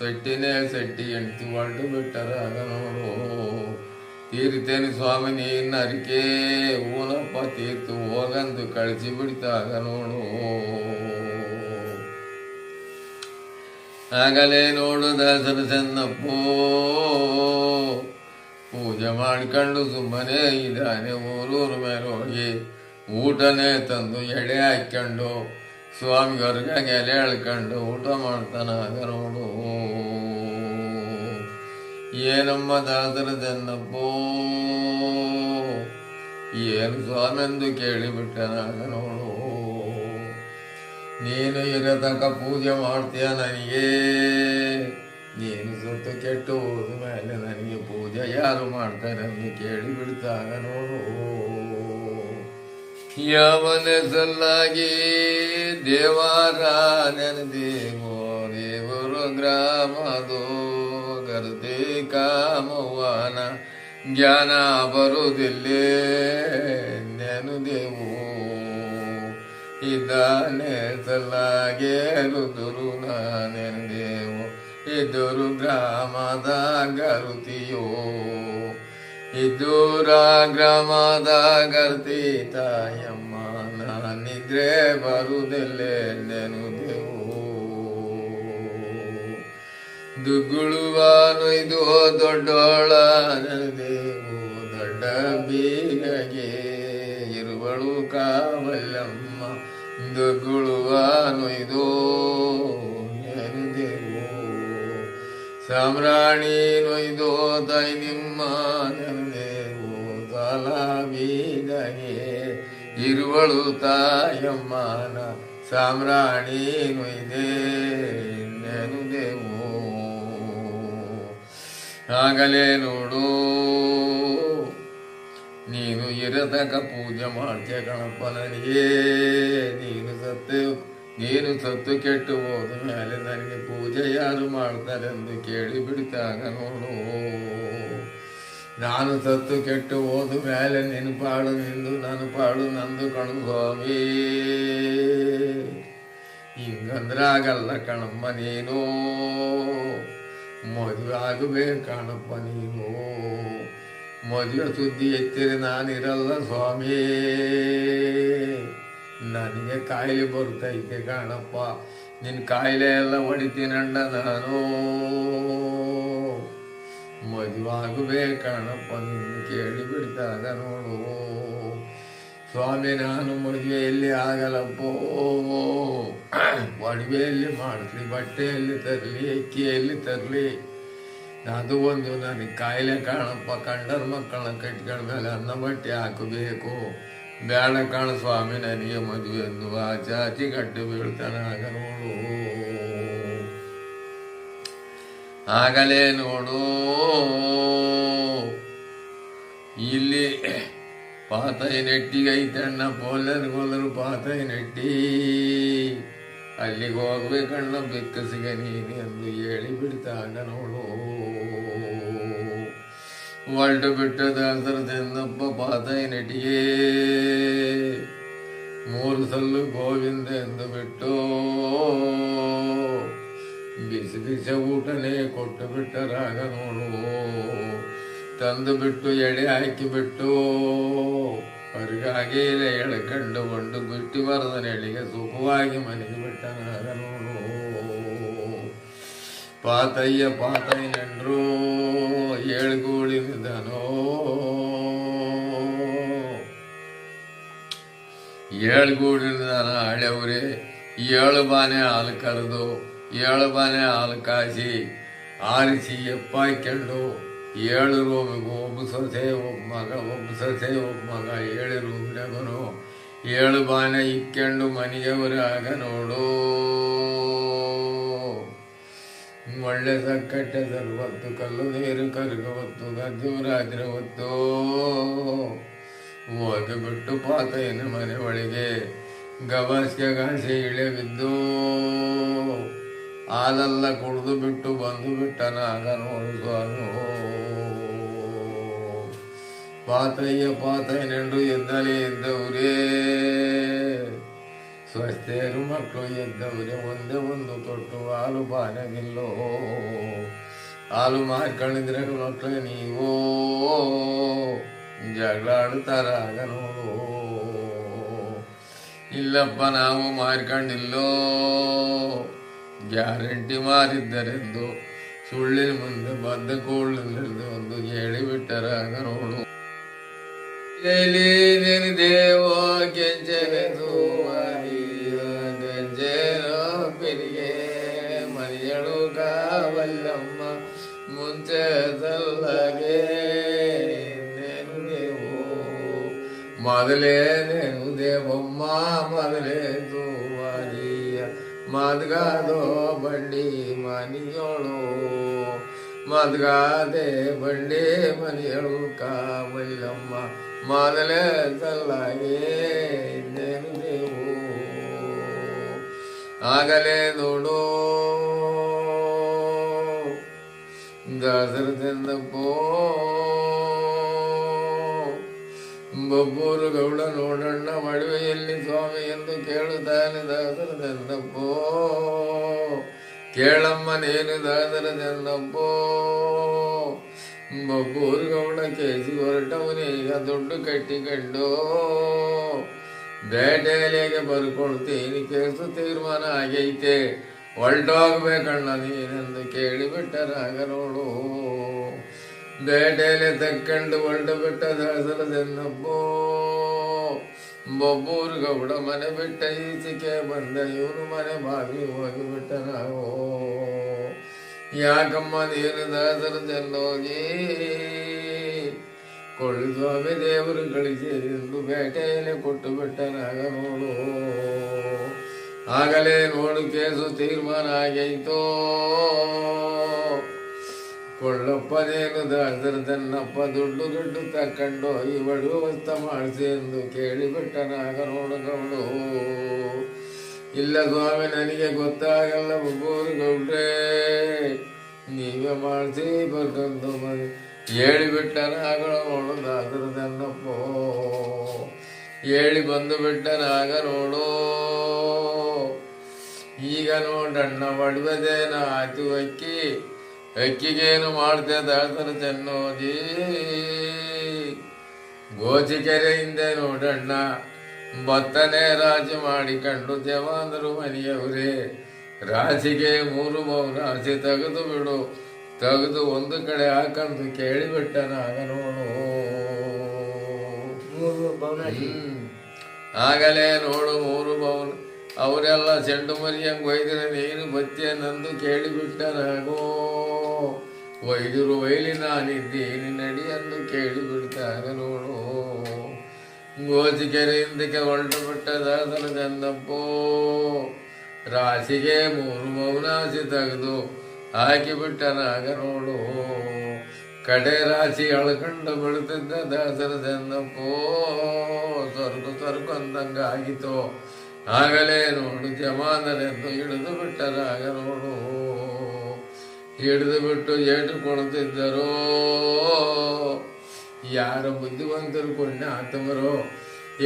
ಸಟ್ಟಿನೇ ಸಟ್ಟಿ ಹೆಂಡ್ತಿ ಹೊರಟು ಬಿಟ್ಟರಾಗ ನೋಡು. ತೀರ್ತೇನೆ ಸ್ವಾಮಿ ನೀನು ಅರಿಕೆ ಊನಪ್ಪ ತೀರ್ತು ಹೋಗಂದು ಕಳಿಸಿ ಬಿಡ್ತಾಗ ನೋಡು. ಆಗಲೇ ನೋಡು ದಾಸರ ಚೆನ್ನಪ್ಪೋ ಪೂಜೆ ಮಾಡ್ಕೊಂಡು ಸುಮ್ಮನೆ ಇದ್ದಾನೆ. ಊರೂರ ಮೇಲೆ ಹೋಗಿ ಊಟನೇ ತಂದು ಎಡೆ ಹಾಕ್ಕೊಂಡು ಸ್ವಾಮಿಗವ್ರಿಗೆ ಎಲೆ ಎಳ್ಕೊಂಡು ಊಟ ಮಾಡ್ತಾನಾಗ ನೋಡು. ಏನಮ್ಮ ದಾಸರ ಚೆನ್ನಪ್ಪೋ ಏನು ಸ್ವಾಮಿ ಎಂದು ಕೇಳಿಬಿಟ್ಟನಾಗ ನೋಡು. ನೀನು ಇರತಕ್ಕ ಪೂಜೆ ಮಾಡ್ತೀಯ ನನಗೆ, ನೀನು ಸತ್ತು ಕೆಟ್ಟು ಹೋದ ಮೇಲೆ ನನಗೆ ಪೂಜೆ ಯಾರು ಮಾಡ್ತಾರೆ ಎಂದು ಕೇಳಿಬಿಡ್ತಾಗ ನೋಡು. ಯಾವನೆ ಸಲ್ಲಾಗಿ ದೇವಾರ ನೆನೆದೇವೋ ದೇವರು ಗ್ರಾಮದೋ ಗರ್ದೆ ಕಾಮವ್ವನ ಜ್ಞಾನ ಬರುವುದಿಲ್ಲೇ ನೆನುದೇವು. ಇದ್ದಾನೆ ಸಲ್ಲಾಗೆ ರುದುರು ನಾನೆಂದೇವು ಇದ್ದರು ಗ್ರಾಮದ ಗರುತಿಯೋ. ಇದ್ದೂರ ಗ್ರಾಮದ ಗರ್ತಿ ತಾಯಮ್ಮ ನಾನಿದ್ರೆ ಬರುವುದಿಲ್ಲೇ ನೆನುದೇವು. ದುಗ್ಗುಳುವಾನು ಇದು ದೊಡ್ಡೋಳ ನೆನೆದೇವು ದೊಡ್ಡ ಬೀಗಗೆ ಇರುವಳು ಕಾವಲ್ಲಮ್ಮ. ದುಗ್ಗುಳುವಾನು ಇದು ನೆನೆದೇವು ಸಾಮ್ರಾಣಿ ನೊಯ್ದು ತಾಯಿ ನಿಮ್ಮ ನೆನೆದೇವು ಸಾಲ ಬೀಗಗೆ ಇರುವಳು ತಾಯಮ್ಮನ ಸಾಮ್ರಾಣಿ ನೊಯ್ದೆ ನೆನುದೇವು. ಆಗಲೇ ನೋಡು ನೀನು ಇರತಕ್ಕ ಪೂಜೆ ಮಾಡ್ತೀಯ ಗಣಪ ನನಗೆ. ನೀನು ಸತ್ತು ಕೆಟ್ಟು ಹೋದ ಮೇಲೆ ನನಗೆ ಪೂಜೆ ಯಾರು ಮಾಡ್ತಾರೆಂದು ಕೇಳಿ ಬಿಡ್ತಾಗ ನೋಡು. ನಾನು ಸತ್ತು ಕೆಟ್ಟು ಹೋದ ಮೇಲೆ ನಿನ್ನ ಪಾಡು ನಿಂದು ನನ್ನ ಪಾಡು ನಂದು ಕಣು ಸ್ವಾಮಿ. ಹಿಂಗಂದ್ರಾಗಲ್ಲ ಕಣಮ್ಮ ನೀನು, ಮದುವೆ ಆಗಬೇಕು ಕಣಪ್ಪ ನೀನು. ಮದುವೆ ಸುದ್ದಿ ಎತ್ತಿರಿ ನಾನಿರಲ್ಲ ಸ್ವಾಮಿ, ನನಗೆ ಕಾಯಿಲೆ ಬರ್ತೈತೆ ಕಾಣಪ್ಪ. ನಿನ್ನ ಕಾಯಿಲೆ ಎಲ್ಲ ಹೊಡಿತೀನಂಡ ನಾನು. ಮದುವೆ ಆಗಬೇಕು ಕಣಪ್ಪ ನಿನ್ನ ಕೇಳಿ ಬಿಡ್ತಾಗ ನೋಡು ಸ್ವಾಮಿ. ನಾನು ಮದುವೆಯಲ್ಲಿ ಆಗಲ್ಲಪ್ಪೋ, ಒಡವೆಯಲ್ಲಿ ಮಾಡಿಸ್ಲಿ, ಬಟ್ಟೆಯಲ್ಲಿ ತರಲಿ, ಅಕ್ಕಿಯಲ್ಲಿ ತರಲಿ. ಅದು ಒಂದು ನನಗೆ ಕಾಯಿಲೆ ಕಾಣಪ್ಪ. ಕಂಡರ ಮಕ್ಕಳನ್ನ ಕಟ್ಕೊಂಡ ಮೇಲೆ ಅನ್ನ ಬಟ್ಟೆ ಹಾಕಬೇಕು. ಬೇಡ ಕಾಣ ಸ್ವಾಮಿ ನನಗೆ ಮದುವೆ ಎನ್ನುವ ಜಾತಿ ಗಡ್ಡೆ ಬೀಳ್ತಾನಾಗ ನೋಡು. ಆಗಲೇ ನೋಡು ಇಲ್ಲಿ ಪಾತೈ ನೆಟ್ಟಿಗೈತಣ್ಣ, ಪೋಲರು ಪಾತೈ ನೆಟ್ಟಿ ಅಲ್ಲಿಗೆ ಹೋಗ್ಬೇಕಣ್ಣ ಬೆಕ್ಕಸಿಗೆ ನೀನು ಎಂದು ಹೇಳಿ ಬಿಡ್ತಾಗ ನೋಡು. ಹೊರಟು ಬಿಟ್ಟು ದಾಸರದೆನ್ನಪ್ಪ ಪಾತೈ ನೆಟ್ಟಿಗೆ 3 ಸಲ್ಲು ಗೋವಿಂದ ಎಂದು ಬಿಟ್ಟು ಬಿಸಿ ಬಿಸಿ ಊಟನೇ ಕೊಟ್ಟು ಬಿಟ್ಟರಾಗ ನೋಡು. ತಂದು ಬಿಟ್ಟು ಎಡೆ ಹಾಕಿಬಿಟ್ಟು ಹೊರಗಾಗಿ ಎಳ್ಕಂಡು ಬಂಡು ಬಿಟ್ಟು ಬರದ ನೆಳಿಗೆ ಸುಖವಾಗಿ ಮನೆಗೆ ಬಿಟ್ಟನಾಗ ನೋಡು. ಪಾತಯ್ಯ ಪಾತಯ್ಯನಂಡ್ರು ಏಳ್ಗೂಡಿನಿದನೋ, ಏಳ್ಗೂಡಿನಿದನ ಹಳೆವ್ರೆ. 7 ಬಾನೆ ಹಾಲು ಕರೆದು 7 ಬಾನೆ ಹಾಲು ಕಾಸಿ ಆರಿಸಿ ಎಪ್ಪಾಕೊಂಡು 7 ರೂಮಿಗೂ ಒಬ್ಬ ಸೊಸೆ ಒಬ್ಬ ಮಗ, ಒಬ್ಬ ಸೊಸೆ ಒಬ್ಬ ಮಗ 7 ರೂಮ್ನಾಗನು 7 ಬಾನೆ ಇಕ್ಕೊಂಡು ಮನೆಗೆ ಬರಾಗ ನೋಡು. ಒಳ್ಳೆ ಸಕ್ಕಟ್ಟೆದಲ್ಲಿ ಹೊತ್ತು ಕಲ್ಲು ನೀರು ಕರಗ ಹೊತ್ತು ಗದ್ದು ರಾತ್ರಿ ಹೊತ್ತು ಹೋಗಿಬಿಟ್ಟು ಪಾತಯ್ಯನ ಮನೆ ಒಳಗೆ ಗವಾಸ್ಗೆ ಗಾಸೆ ಇಳೆ ಬಿದ್ದು ಹಾಲೆಲ್ಲ ಕುಡಿದು ಬಿಟ್ಟು ಬಂದು ಬಿಟ್ಟನಾಗ ನೋಡು ಸ್ವಾಮಿ. ಪಾತಯ್ಯ ಪಾತಯ್ಯನೆಂಡು ಎದ್ದಲೇ ಎದ್ದವ್ರೇ, ಸ್ವಸ್ಥರು ಮಕ್ಕಳು ಎದ್ದವ್ರೆ. ಒಂದೇ ಒಂದು ತೊಟ್ಟು ಹಾಲು ಬಾನಗಿಲ್ಲೋ. ಹಾಲು ಮಾರ್ಕೊಂಡಿದ್ರೆ ಮಕ್ಕಳು ನೀವು ಜಗಳಾಡ್ತಾರಾಗ ನೋಡು. ಇಲ್ಲಪ್ಪ ನಾವು ಮಾರ್ಕೊಂಡಿಲ್ಲೋ, ಗ್ಯಾರಂಟಿ ಮಾರಿದ್ದರೆಂದು ಸುಳ್ಳಿನ ಮುಂದೆ ಬದ್ದ ಕೋಳಿಲ್ಲದೆ ಒಂದು ಹೇಳಿಬಿಟ್ಟರಾಗ ನೋಡು. ದೇವೋ ಕೆಂಚನೆ ಪಿರಿಗೆ ಮರಿಯಳು ಕಾವಲ್ಲಮ್ಮ ಮುಂಚೆದಲ್ಲಗೆ ನೇನು ದೇವೋ ಮೊದಲೇ ನೇನು ದೇವಮ್ಮ ಮೊದಲೇ ತೂವಾರಿಯ ಮದ್ಗಾದೋ ಬಂಡಿ ಮನಿಯೋಳು ಮದ್ಗಾದೆ ಬಂಡಿ ಮನಿಯಳು ಕಾವಲ್ಲಮ್ಮ ಮೊದಲೇ ತಲ್ಲಾಗೆ ನೇನು ದೇವು. ಆಗಲೇ ನೋಡು ದಾಸರದೆಂದಪ್ಪೋ ಬಬ್ಬೂರು ಗೌಡ ನೋಡಣ್ಣ ಮಡುವೆಯಲ್ಲಿ ಸ್ವಾಮಿ ಎಂದು ಕೇಳುತ್ತಾನೆ ದಾಸರದೆಂದಪ್ಪೋ. ಕೇಳಮ್ಮ ನೀನು ದಾಸರದೆಂದಪ್ಪೋ. ಬಬ್ಬೂರು ಗೌಡ ಕೇಸಿ ಹೊರಟವನೀಗ ದುಡ್ಡು ಕಟ್ಟಿಕೊಂಡು ಬೇಟೆಲೆಗೆ ಬರ್ಕೊಳ್ತೀನಿ, ಕೇಸು ತೀರ್ಮಾನ ಆಗೈತೆ, ಹೊರಟೋಗ್ಬೇಕಣ್ಣ ನೀನೆಂದು ಕೇಳಿಬಿಟ್ಟರಾಗ ನೋಡು. ಬೇಟೆಲೆ ತಕ್ಕೊಂಡು ಹೊರಟು ಬಿಟ್ಟ ದಾಸರದೆನ್ನಪ್ಪೋ. ಬಬ್ಬೂರು ಗೌಡ ಮನೆ ಬಿಟ್ಟ ಈಚೆಗೆ ಬಂದ ಇವನು ಮನೆ ಬಾಗಿ ಹೋಗಿಬಿಟ್ಟ ನಾವು. ಯಾಕಮ್ಮ ನೀನು ದಾಸರದೆನ್ನೋಗಿ ಕೊಳ್ಳಿ ಸ್ವಾಮಿ ದೇವರು ಕಳಿಸಿ ಎಂದು ಬೇಟೆಯಲ್ಲಿ ಕೊಟ್ಟು ಬಿಟ್ಟನಾಗ ನೋಡು. ಆಗಲೇ ನೋಡು ಕೇಸು ತೀರ್ಮಾನ ಆಗೈತೋ. ಕೊಳ್ಳಪ್ಪನೇನು ದಾಸರದನ್ನಪ್ಪ ದುಡ್ಡು ತಕ್ಕೊಂಡು ಇವಳು ವ್ಯವಸ್ಥೆ ಮಾಡಿಸಿ ಎಂದು ಕೇಳಿಬಿಟ್ಟನಾಗ ನೋಡು ಗೌಡು. ಇಲ್ಲ ಸ್ವಾಮಿ ನನಗೆ ಗೊತ್ತಾಗಲ್ಲ ಬಬ್ಬೂರು ಗೌಡ್ರೆ, ನೀವೇ ಮಾಡಿಸಿ ಬರ್ಕೊಂಡು ಹೇಳಿಬಿಟ್ಟನಾಗ ನೋಡು ದಾಸರ ಚೆನ್ನಪ್ಪೋ ಹೇಳಿ ಬಂದು ಬಿಟ್ಟನಾಗ ನೋಡು ಈಗ ನೋಡಣ್ಣ ಒಡವೆದೇನ ಆಯ್ತು ಅಕ್ಕಿಗೇನು ಮಾಡ್ದೆ ದಾಸರ ಚೆನ್ನೋಜಿ ಗೋಚಿಕೆರೆ ಹಿಂದೆ ನೋಡಣ್ಣ ಭತ್ತನೇ ರಾಜಿ ಮಾಡಿಕೊಂಡು ಜವಾನರು ಮನೆಯವರೇ ರಾಶಿಗೆ 3 ರಾಶಿ ತೆಗೆದು ಬಿಡು ತೆಗೆದು ಒಂದು ಕಡೆ ಹಾಕಂದು ಕೇಳಿಬಿಟ್ಟನಾಗ ನೋಡು ಆಗಲೇ ನೋಡು 3 ಬೌನ ಅವರೆಲ್ಲ ಚೆಂಡು ಮರಿಯಂಗೆ ಒಯ್ದರೆ ನೀನು ಬತ್ತಿಯನ್ನಂದು ಕೇಳಿಬಿಟ್ಟನಾಗೋ ವೈದ್ಯರು ವೈಲಿ ನಾನಿದ್ದೀನಿ ನಡಿ ಅಂದು ಕೇಳಿಬಿಡ್ತಾಗ ನೋಡು ಗೋಚಿಕೆರೆಯಿಂದಕ್ಕೆ ಹೊರಟು ಬಿಟ್ಟ ದಾಸರ ಚೆನ್ನಪ್ಪೋ ರಾಶಿಗೆ 3 ಮೌನಾಸಿ ತೆಗೆದು ಹಾಕಿಬಿಟ್ಟನಾಗ ನೋಡು ಕಡೆ ರಾಶಿ ಅಳ್ಕೊಂಡು ಬಿಡುತ್ತಿದ್ದ ದಾಸರ ಚೆನ್ನಪ್ಪೋ ಸ್ವರ್ಗ ಅಂದಂಗಾಗಿತ್ತು ಆಗಲೇ ನೋಡು ಜಮಾನರೆಂದು ಹಿಡಿದು ಬಿಟ್ಟರಾಗ ನೋಡು ಹಿಡಿದು ಬಿಟ್ಟು ಏಟು ಕೊಡುತ್ತಿದ್ದರೋ ಯಾರು ಬುದ್ಧಿವಂತರು ಕೊಂಡೆ ಆತಮರೋ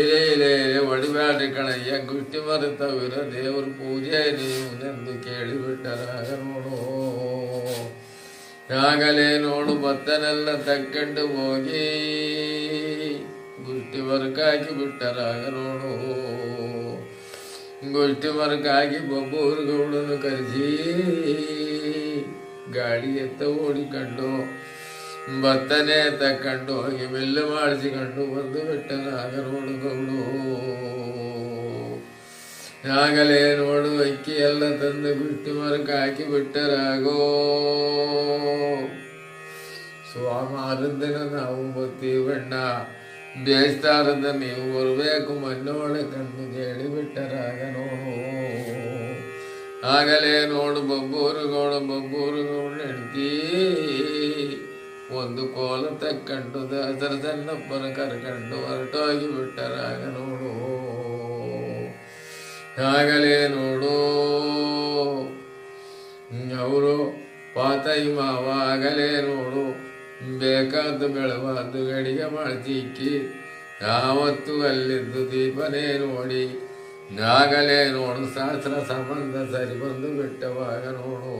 ಇಲೆ ಒಡಿಬ್ಯಾಡ್ರಿ ಕಣಯ್ಯ ಗುಟ್ಟಿ ಮರೆತವಿರ ದೇವ್ರ ಪೂಜೆ ನೀವುನೆಂದು ಕೇಳಿಬಿಟ್ಟರಾಗ ನೋಡು ಆಗಲೇ ನೋಡು ಭತ್ತನೆಲ್ಲ ತಕ್ಕೊಂಡು ಹೋಗಿ ಗುಟ್ಟಿ ಮರಕಾಕಿ ಬಿಟ್ಟರಾಗ ನೋಡು ಗುಟ್ಟಿ ಮರಕಾಗಿ ಬೊಬ್ಬೂರು ಗೌಡನು ಕರೆಸಿ ಗಾಡಿ ಎತ್ತ ಓಡಿಕೊಂಡು ಭತ್ತನೇ ತಕ್ಕೊಂಡು ಹೋಗಿ ಮಿಲ್ಲು ಮಾಡಿಸಿಕೊಂಡು ಬಂದು ಬಿಟ್ಟನಾಗ ನೋಡು ಗೌಡು ಆಗಲೇ ನೋಡು ಅಕ್ಕಿ ಎಲ್ಲ ತಂದು ಗುಟ್ಟಿ ಮರಕ್ಕೆ ಹಾಕಿ ಬಿಟ್ಟರಾಗೋ ಸೋಮವಾರದಿನ ನಾವು ಬರ್ತೀವಣ್ಣ ಬೇಸ್ತಾರದ ನೀವು ಬರಬೇಕು ಮಣ್ಣೊಳೆ ಕಂಡು ಹೇಳಿಬಿಟ್ಟರಾಗ ನೋಡು ಆಗಲೇ ನೋಡು ಬೊಬ್ಬೂರು ಗೌಡ ಹೆಂಡತಿ ಒಂದು ಕೋಲ ತಕ್ಕೊಂಡು ದಾಸರ ಚೆನ್ನಪ್ಪನ ಕರ್ಕೊಂಡು ಹೊರಟೋಗಿ ಬಿಟ್ಟರಾಗ ನೋಡು ಆಗಲೇ ನೋಡು ಅವರು ಪಾತೈ ಮಾವ ಆಗಲೇ ನೋಡು ಬೇಕಾದ ಬೆಳವಾದ ಗಡಿಗೆ ಮಾಡ್ತಿಕ್ಕಿ ಯಾವತ್ತು ಅಲ್ಲಿದ್ದು ದೀಪನೇ ನೋಡಿ ಆಗಲೇ ನೋಡು ಶಾಸ್ತ್ರ ಸಂಬಂಧ ಸರಿ ಬಂದು ಬಿಟ್ಟವಾಗ ನೋಡು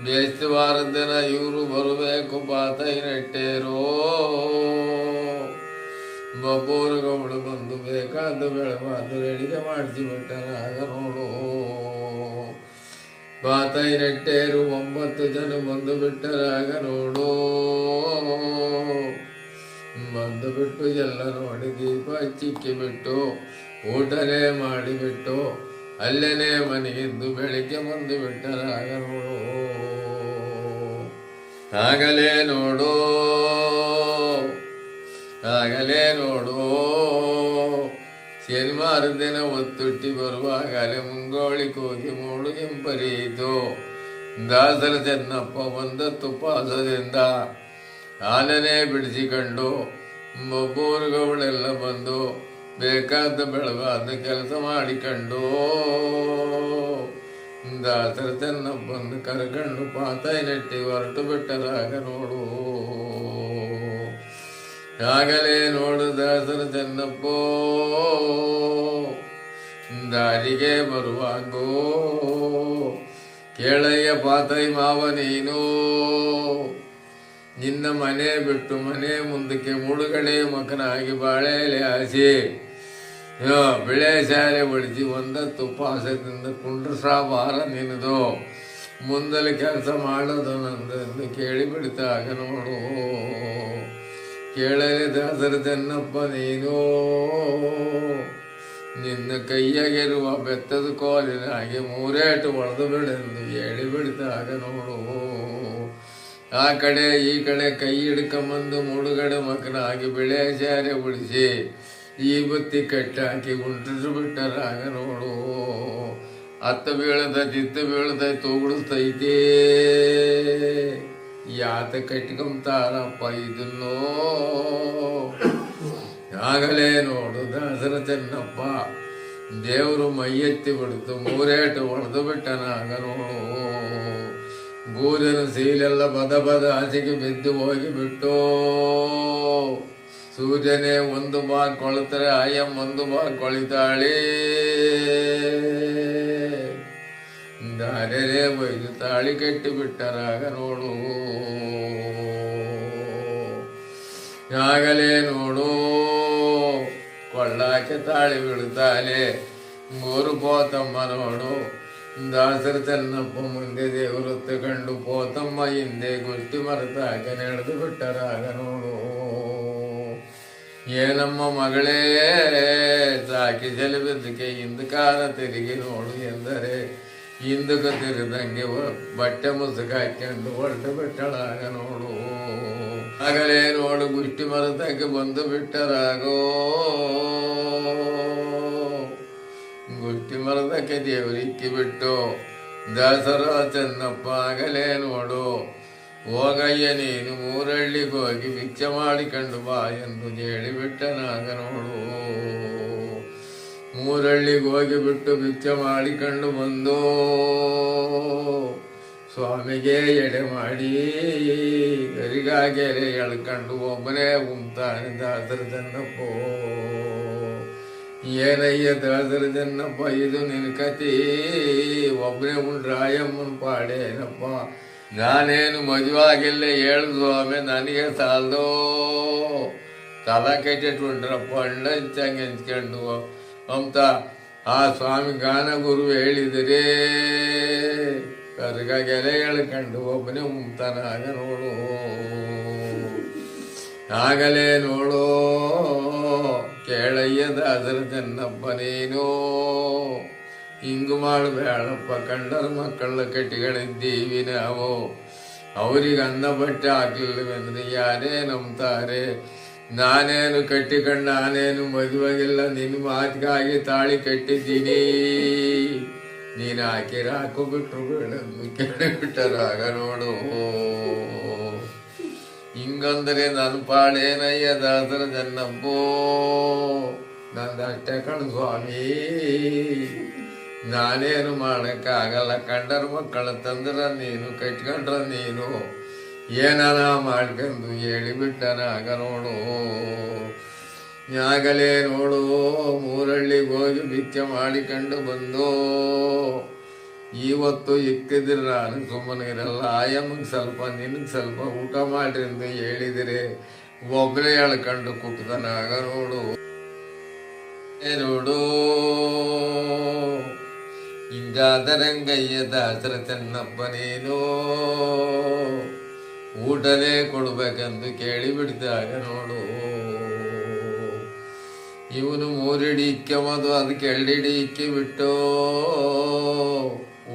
ಬೇಸ್ತವಾರದ ದಿನ ಇವರು ಬರಬೇಕು ಪಾತೈ ನೆಟ್ಟೇರೋ ಬೊಬ್ಬೂರು ಗೌಡು ಬಂದು ಬೇಕಾದ ಬೆಳವಾದ ಗಡಿಗೆ ಮಾಡಿಸಿ ಬಿಟ್ಟರಾಗ ನೋಡು ಪಾತೈ ನೆಟ್ಟೇರು 9 ಜನ ಬಂದು ಬಿಟ್ಟರಾಗ ನೋಡು ಬಂದು ಬಿಟ್ಟು ಎಲ್ಲ ನೋಡಿ ದೀಪ ಹಚ್ಚಿಕ್ಕಿ ಬಿಟ್ಟು ಊಟನೇ ಮಾಡಿಬಿಟ್ಟು ಅಲ್ಲೇನೆ ಮನೆಗಿದ್ದು ಬೆಳಿಗ್ಗೆ ಬಂದು ಬಿಟ್ಟರಾಗ ನೋಡು ಆಗಲೇ ನೋಡು ಶನಿವಾರ ದಿನ ಒತ್ತುಟ್ಟಿ ಬರುವಾಗಲೇ ಮುಂಗೋಳಿಗೆ ಹೋಗಿ ಮೂಡುಗೆಂಪರಿಯಿತು ದಾಸರ ಚೆನ್ನಪ್ಪ ಬಂದ ತುಪ್ಪಾಸದಿಂದ ಆನೆನೇ ಬಿಡಿಸಿಕೊಂಡು ಬೊಬ್ಬೂರು ಗೌಳೆಲ್ಲ ಬಂದು ಬೇಕಾದ ಬೆಳಗಾದ ಕೆಲಸ ಮಾಡಿಕೊಂಡು ದಾಸರ ಚೆನ್ನಪ್ಪಂದು ಕರ್ಕೊಂಡು ಪಾತೈ ನೆಟ್ಟಿ ಹೊರಟು ಬಿಟ್ಟರಾಗ ನೋಡು ಆಗಲೇ ನೋಡು ದಾಸರ ಚೆನ್ನಪ್ಪೋ ದಾರಿಗೆ ಬರುವಾಗೋ ಕೇಳಯ್ಯ ಪಾತೈ ಮಾವ ನೀನು ನಿನ್ನ ಮನೆ ಬಿಟ್ಟು ಮನೆ ಮುಂದಕ್ಕೆ ಮುಳುಗಡೆ ಮಕನಾಗಿ ಬಾಳೆಲೆ ಹಾಸಿ ಬೆಳೆ ಶಾಲೆ ಬಡಿಸಿ ಒಂದ ತುಪ್ಪಾಸದಿಂದ ಕುಂಡ್ರಸಾ ಬಾರ ನಿನ್ನದು ಮುಂದಲೆ ಕೆಲಸ ಮಾಡೋದು ನಂದು ಕೇಳಿಬಿಡ್ತಾಗ ನೋಡು ಕೇಳಲೆ ದಾಸರ ಚೆನ್ನಪ್ಪ ನೀನು ನಿನ್ನ ಕೈಯಾಗಿರುವ ಬೆತ್ತದ ಕೋಲಿನ ಹಾಗೆ 3 ಏಟು ಒಡೆದು ಬಿಡೆಂದು ಹೇಳಿಬಿಡ್ತಾಗ ನೋಡು ಆ ಕಡೆ ಈ ಕಡೆ ಕೈ ಹಿಡ್ಕೊಂಬಂದು ಮುಳುಗಡೆ ಮಕನಾಗಿ ಬೆಳೆ ಶಾರೆ ಉಳಿಸಿ ಈ ಬತ್ತಿ ಕಟ್ಟಾಕಿ ಉಂಟಿಸಿ ಬಿಟ್ಟರಾಗ ನೋಡು ಅತ್ತ ಬೀಳದ ತೂಗುಡಿಸ್ತೈತೆ ಯಾತ ಕಟ್ಕೊಂತಾರಪ್ಪ ಇದನ್ನೋ ಆಗಲೇ ನೋಡು ದಾಸರ ಚೆನ್ನಪ್ಪ ದೇವರು ಮೈ ಎತ್ತಿ ಬಿಡ್ತು 3 ಏಟು ಹೊಡೆದು ಬಿಟ್ಟನಾಗ ನೋಡು ಬೂದಿನ ಸೀಲೆಲ್ಲ ಬದ ಹಸಿಗೆ ಬಿದ್ದು ಹೋಗಿಬಿಟ್ಟು ಸೂರ್ಯನೇ ಒಂದು ಭಾಗ ಕೊಳ್ತಾರೆ ಆಯಮ್ಮ ಒಂದು ಭಾಗ ಕೊಳಿತಾಳೆ ದಾರ್ಯರೇ ಒಯ್ದು ತಾಳಿ ಕಟ್ಟಿ ಬಿಟ್ಟರಾಗ ನೋಡು ಆಗಲೇ ನೋಡು ಕೊಳ್ಳಾಕೆ ತಾಳಿ ಬಿಡುತ್ತಾಳೆ ಮೂರು ಪೋತಮ್ಮ ನೋಡು ದಾಸರ ಚೆನ್ನಪ್ಪ ಮುಂದೆ ದೇವರೊತ್ತು ಕಂಡು ಪೋತಮ್ಮ ಹಿಂದೆ ಗುಷ್ಟಿ ಮರೆತಾಗ ನಡೆದು ಬಿಟ್ಟರಾಗ ನೋಡು ಏನಮ್ಮ ಮಗಳೇ ಸಾಕಿ ಸೆಲೆಬಿದ್ದಕ್ಕೆ ಹಿಂದಕಾರ ತಿರುಗಿ ನೋಡು ಎಂದರೆ ಹಿಂದಕ್ಕೆ ತಿರುದಂಗೆ ಬಟ್ಟೆ ಮುಸುಕ ಹಾಕೊಂಡು ಹೊರಟು ಬಿಟ್ಟಳಾಗ ನೋಡು ಆಗಲೇ ನೋಡು ಗುಷ್ಟಿ ಮರತಕ್ಕೆ ಬಂದು ಬಿಟ್ಟರಾಗೋ ಗುಷ್ಟಿ ಮರದಕ್ಕೆ ದೇವರಿಕ್ಕಿ ಬಿಟ್ಟು ದಾಸರ ಚೆನ್ನಪ್ಪ ಆಗಲೇ ನೋಡು ಹೋಗಯ್ಯ ನೀನು ಮೂರಳ್ಳಿಗೆ ಹೋಗಿ ಭಿಕ್ಷೆ ಮಾಡಿಕೊಂಡು ಬಾ ಎಂದು ಹೇಳಿಬಿಟ್ಟನಾಗ ನೋಡು ಮೂರಳ್ಳಿಗೆ ಹೋಗಿ ಬಿಟ್ಟು ಭಿಕ್ಷೆ ಮಾಡಿಕೊಂಡು ಬಂದು ಸ್ವಾಮಿಗೆ ಎಡೆ ಮಾಡಿ ಗರಿಗಾಗೆರೆ ಎಳ್ಕೊಂಡು ಒಬ್ಬನೇ ಉಂತಾನೆ ದಾಸರ ಚೆನ್ನಪ್ಪ ಏನಯ್ಯ ದಾಸರ ಚೆನ್ನಪ್ಪ ಇದು ನಿನ್ನ ಕತಿ ಒಬ್ಬನೇ ಉಂಡ್ರಾಯಮ್ಮನ ಪಾಡೇನಪ್ಪ ನಾನೇನು ಮದುವಾಗಿಲ್ಲ ಹೇಳು ಸ್ವಾಮಿ ನನಗೆ ಸಾಲದೋ ತಲ ಕೆಟ್ಟಿಟ್ಕೊಂಡ್ರಪ್ಪ ಹಣ್ಣಂಚಂಗೆ ಹಂಚ್ಕೊಂಡು ಅಂತ ಆ ಸ್ವಾಮಿ ಗಾನ ಗುರು ಹೇಳಿದರೆ ಕರ್ಗೆಲೆ ಹೇಳ್ಕೊಂಡು ಒಬ್ಬನೇ ಉಂತಾನಾಗ ನೋಡು ಆಗಲೇ ನೋಡು ಕೇಳಯ್ಯ ದಾಸರ ಚೆನ್ನಪ್ಪ ನೀನು ಹಿಂಗು ಮಾಡಬೇಡಪ್ಪ ಕಂಡರ ಮಕ್ಕಳ ಕಟ್ಟಿಗಳಿದ್ದೀವಿ ನಾವು ಅವ್ರಿಗೆ ಅನ್ನ ಬಟ್ಟೆ ಹಾಕ್ಲಿಲ್ಲವೆಂದ್ರೆ ಯಾರೇ ನಂಬ್ತಾರೆ ನಾನೇನು ಕಟ್ಟಿಕೊಂಡು ನಾನೇನು ಮದುವೆಗಿಲ್ಲ ನಿನ್ನ ಮಾತಿಗಾಗಿ ತಾಳಿ ಕಟ್ಟಿದ್ದೀನಿ ನೀನು ಹಾಕು ಬಿಟ್ರು ಬೇಡಂದು ಕೇಳಿಬಿಟ್ಟರಾಗ ನೋಡು ಹಿಂಗಂದರೆ ನನ್ನ ಪಾಡೇನಯ್ಯ ದಾಸರ ಚೆನ್ನಪ್ಪೋ ನಂದಷ್ಟೇ ಕಣ್ ಸ್ವಾಮಿ ನಾನೇನು ಮಾಡಕ್ಕಾಗಲ್ಲ ಕಂಡರ ಮಕ್ಕಳ ತಂದ್ರ ನೀನು ಕಟ್ಕೊಂಡ್ರ ನೀನು ಏನಾರ ಮಾಡ್ಕೊಂಡು ಹೇಳಿಬಿಟ್ಟನಾಗ ನೋಡು ಆಗಲೇ ನೋಡು ಮೂರಳ್ಳಿಗೆ ಹೋಗಿ ಭಿಕ್ಷೆ ಮಾಡಿಕೊಂಡು ಬಂದು ಇವತ್ತು ಇಕ್ಕಿದ್ರೆ ನಾನು ಸುಮ್ಮನಿರಲ್ಲ ಆಯಮ್ಮಗೆ ಸ್ವಲ್ಪ ನಿನಗೆ ಸ್ವಲ್ಪ ಊಟ ಮಾಡ್ರಿ ಎಂದು ಹೇಳಿದರೆ ಒಬ್ಬರೇ ಹೇಳ್ಕೊಂಡು ಕುಟ್ತನಾಗ ನೋಡು ನೋಡು ಹಿಂಗಾದರಂಗಯ್ಯ ದಾಸರ ಚೆನ್ನಪ್ಪ ನೀನು ಊಟನೇ ಕೊಡ್ಬೇಕೆಂದು ಕೇಳಿಬಿಡ್ದಾಗ ನೋಡು ಇವನು ಮೂರಿಡಿ ಇಕ್ಕೆಮದು ಅದಕ್ಕೆ ಎರಡಿಡಿ ಇಕ್ಕಿ ಬಿಟ್ಟು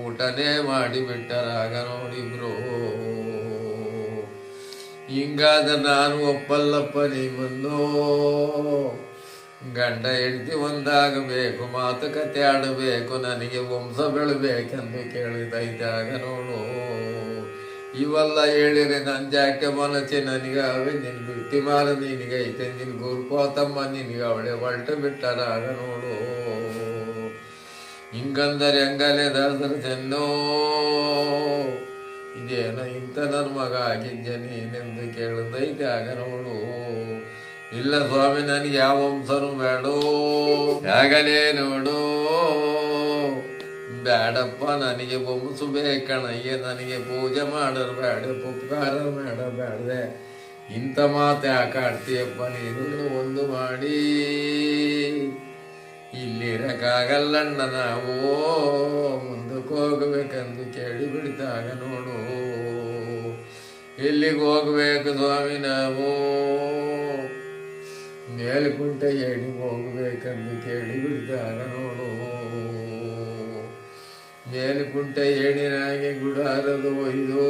ಊಟನೇ ಮಾಡಿಬಿಟ್ಟರಾಗ ನೋಡಿಬ್ರು ಹಿಂಗಾದ ನಾನು ಒಪ್ಪಲ್ಲಪ್ಪ ನೀವನ್ನು ಗಂಡ ಹೆಂಡತಿ ಒಂದಾಗಬೇಕು ಮಾತುಕತೆ ಆಡಬೇಕು ನನಗೆ ವಂಶ ಬೆಳಬೇಕೆಂದು ಕೇಳಿದೈತಾಗ ನೋಡು ಇವೆಲ್ಲ ಹೇಳಿದ್ರೆ ನನ್ನ ಜಾಕೆ ಮನಸ್ಸೆ ನನಗಾವೆ ನಿನ್ ಬಿಟ್ಟಿ ಮಾರ ನಿನಗೈತೆ ನಿನ್ ಗುರುಕೋತಮ್ಮ ನಿನಗೆ ಅವಳೆ ಹೊರಟು ಬಿಟ್ಟರಾಗ ನೋಡು ಹಿಂಗಂದರೆ ಹೆಂಗಲೆ ದಾಸರ ಚೆನ್ನೋ ಇದೇನೋ ಇಂಥ ನನ್ನ ಮಗ ಆಗಿದ್ದೆ ನೀನೆಂದು ಕೇಳಿದೈತೆ ಆಗ ನೋಡು ಇಲ್ಲ ಸ್ವಾಮಿ ನನಗೆ ಯಾವ ವಂಶನೂ ಬೇಡೋ ಆಗಲೇ ನೋಡು ಬೇಡಪ್ಪ ನನಗೆ ವಂಶ ಬೇಕಣಯ್ಯ ನನಗೆ ಪೂಜೆ ಮಾಡರ್ ಬೇಡ ಉಪಕಾರ ಬೇಡದೆ ಇಂಥ ಮಾತು ಯಾಕೆ ಆಡ್ತೀಯಪ್ಪ ನೀನು ಒಂದು ಮಾಡಿ ಇಲ್ಲಿರಕ್ಕಾಗಲ್ಲಣ್ಣ ನಾವು ಮುಂದಕ್ಕೆ ಹೋಗಬೇಕೆಂದು ಕೇಳಿ ಬಿಡ್ತಾಗ ನೋಡು ಎಲ್ಲಿಗೆ ಹೋಗ್ಬೇಕು ಸ್ವಾಮಿ ನಾವು ಮೇಲ್ಕುಂಟೆ ಎಣಿಗೆ ಹೋಗ್ಬೇಕೆಂದು ಕೇಳಿ ಬಿಡ್ತಾಗ ನೋಡು ಮೇಲ್ಕುಂಟೆ ಎಣಿನಾಗೆ ಗುಡಾರದು ಒಯ್ದು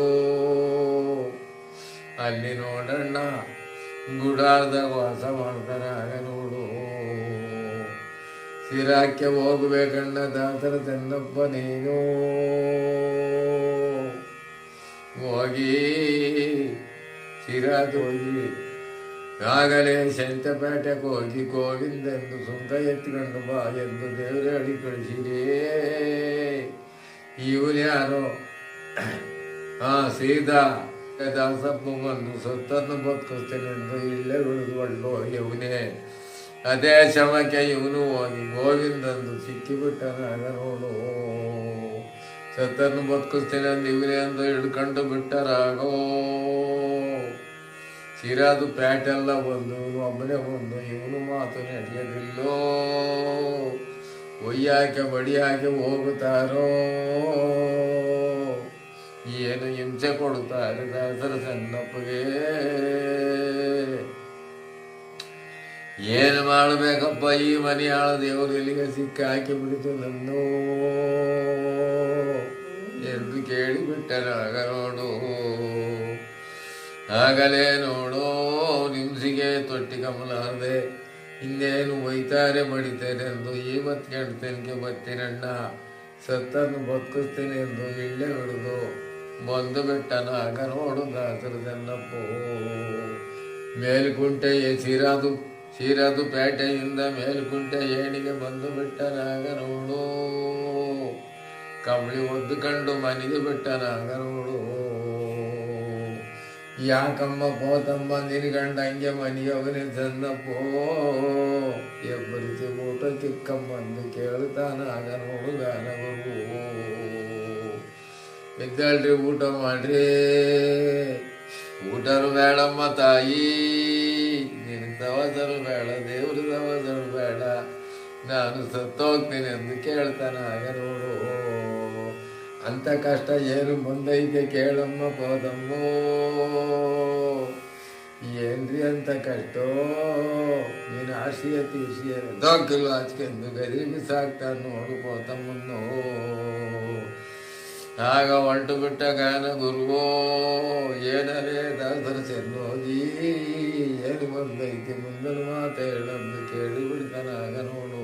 ಅಲ್ಲಿ ನೋಡಣ್ಣ ಗುಡಾರದಾಗ ವಾಸ ಮಾಡ್ತಾರಾಗ ನೋಡು ಸಿರಾಕ್ಕೆ ಹೋಗ್ಬೇಕಣ್ಣ ದಾಸರ ಚೆನ್ನಪ್ಪ ನೀನು ಹೋಗಿ ಸಿರಾಕ್ ಹೋಗಿ ಆಗಲೇ ಶಂತಪೇಟೆಗೆ ಹೋಗಿ ಗೋವಿಂದೆಂದು ಸುಂಕ ಎತ್ಕೊಂಡು ಬಾ ಎಂದು ದೇವರೇ ಅಡಿ ಕಳಿಸಿರೇ ಇವನು ಯಾರೋ ಸೀದಾ ದಾಸಪ್ಪ ಬಂದು ಸತ್ತನ್ನು ಬದುಕಿಸ್ತೇನೆಂದು ಇಲ್ಲೇ ಉಳಿದು ಒಳ್ಳು ಇವನೇ. ಅದೇ ಶಮಕ್ಕೆ ಇವನು ಹೋಗಿ ಗೋವಿಂದಂದು ಸಿಕ್ಕಿಬಿಟ್ಟನಾಗ ನೋಡು. ಸತ್ತನ್ನು ಬದುಕಿಸ್ತೇನೆ ಅಂದು ಇವನೇ ಅಂದು ಹಿಡ್ಕೊಂಡು ಬಿಟ್ಟರಾಗೋ. ಸಿರಾದು ಪ್ಯಾಟೆಲ್ಲ ಬಂದು ಒಬ್ಬನೇ ಬಂದು ಇವನು ಮಾತು ನಡೆಯೋದಿಲ್ಲೋ. ಒಯ್ಯಾಕೆ ಬಡಿಯಾಕೆ ಹೋಗುತ್ತಾರೋ. ಏನು ಹಿಂಸೆ ಕೊಡುತ್ತಾರೆ ದಾಸರ ಸಣ್ಣಪ್ಪಗೆ. ಏನು ಮಾಡಬೇಕಪ್ಪ ಈ ಮನೆಯಾಳ ದೇವರು ಇಲ್ಲಿಗೆ ಸಿಕ್ಕ ಹಾಕಿ ಬಿಡಿತು ನನ್ನು ಎಂದು ಕೇಳಿಬಿಟ್ಟನಾಗ ನೋಡು. ಆಗಲೇ ನೋಡು ನಿಮ್ಸಿಗೆ ತೊಟ್ಟಿ ಕಮಲಾರದೆ ಇನ್ನೇನು ಒಯ್ತಾರೆ ಬಡಿತೇನೆ ಎಂದು ಇವತ್ತು ಕೆಡ್ತೇನೆ ಬರ್ತೀನಣ್ಣ. ಸತ್ತನ್ನು ಬದುಕಿಸ್ತೇನೆ ಎಂದು ಇಲ್ಲೇ ಹಿಡಿದು ಬಂದು ಬಿಟ್ಟನಾಗ ನೋಡು ದಾಸರ ಚೆನ್ನಪ್ಪು. ಮೇಲ್ಕುಂಟೆಯೇ ಸಿರಾದು ಪೇಟೆಯಿಂದ ಮೇಲ್ಕುಂಟೆ ಏಣಿಗೆ ಬಂದು ಬಿಟ್ಟನಾಗ ನೋಡು. ಕಂಬಳಿ ಒದ್ದುಕೊಂಡು ಮನೆಗೆ ಬಿಟ್ಟನಾಗ ನೋಡು. ಯಾಕಮ್ಮ ಪೋತಮ್ಮ ನಿನ್ಗಂಡ ಹಂಗೆ ಮನೆಗೆ ಅವನೇ ಚೆನ್ನಪ್ಪೋ. ಎಬ್ಬರಿಸಿ ಊಟ ಚಿಕ್ಕಮ್ಮಂದು ಕೇಳ್ತಾನಾಗ ನೋಡು ಗಾನವರು. ಎದ್ದಳ್ರಿ ಊಟ ಮಾಡ್ರಿ. ಊಟರು ಬೇಡಮ್ಮ ತಾಯಿ, ನಿನ್ನ ದವಸರು ಬೇಡ, ದೇವ್ರ ದವಸರು ಬೇಡ, ನಾನು ಸತ್ತೋಗ್ತೀನಿ ಎಂದು ಕೇಳ್ತಾನಾಗ ನೋಡು. ಅಂತ ಕಷ್ಟ ಏನು ಬಂದೈತೆ ಕೇಳಮ್ಮ ಪೋದಮ್ಮೋ. ಏನ್ರಿ ಅಂತ ಕಷ್ಟ ನೀನು ಆಶಯ ತೀರ್ಸಿಯ ದೊಕ್ಕಿಲ್ವ ಹಚ್ಕೊಂಡು ಗದಿ ಬಿಸಾಕ್ತಾನೆ ನೋಡು ಪೋತಮ್ಮನ್ನು. ಆಗ ಹೊಂಟು ಬಿಟ್ಟ ಗಾನ ಗುರುವೋ. ಏನರೇ ದಾಸರ ಚೆನ್ನೋಗಿ ಏನು ಬಂದೈತಿ ಮುಂದನ ಮಾತು ಹೇಳಂದು ಕೇಳಿ ಬಿಡ್ತಾನಾಗ ನೋಡು.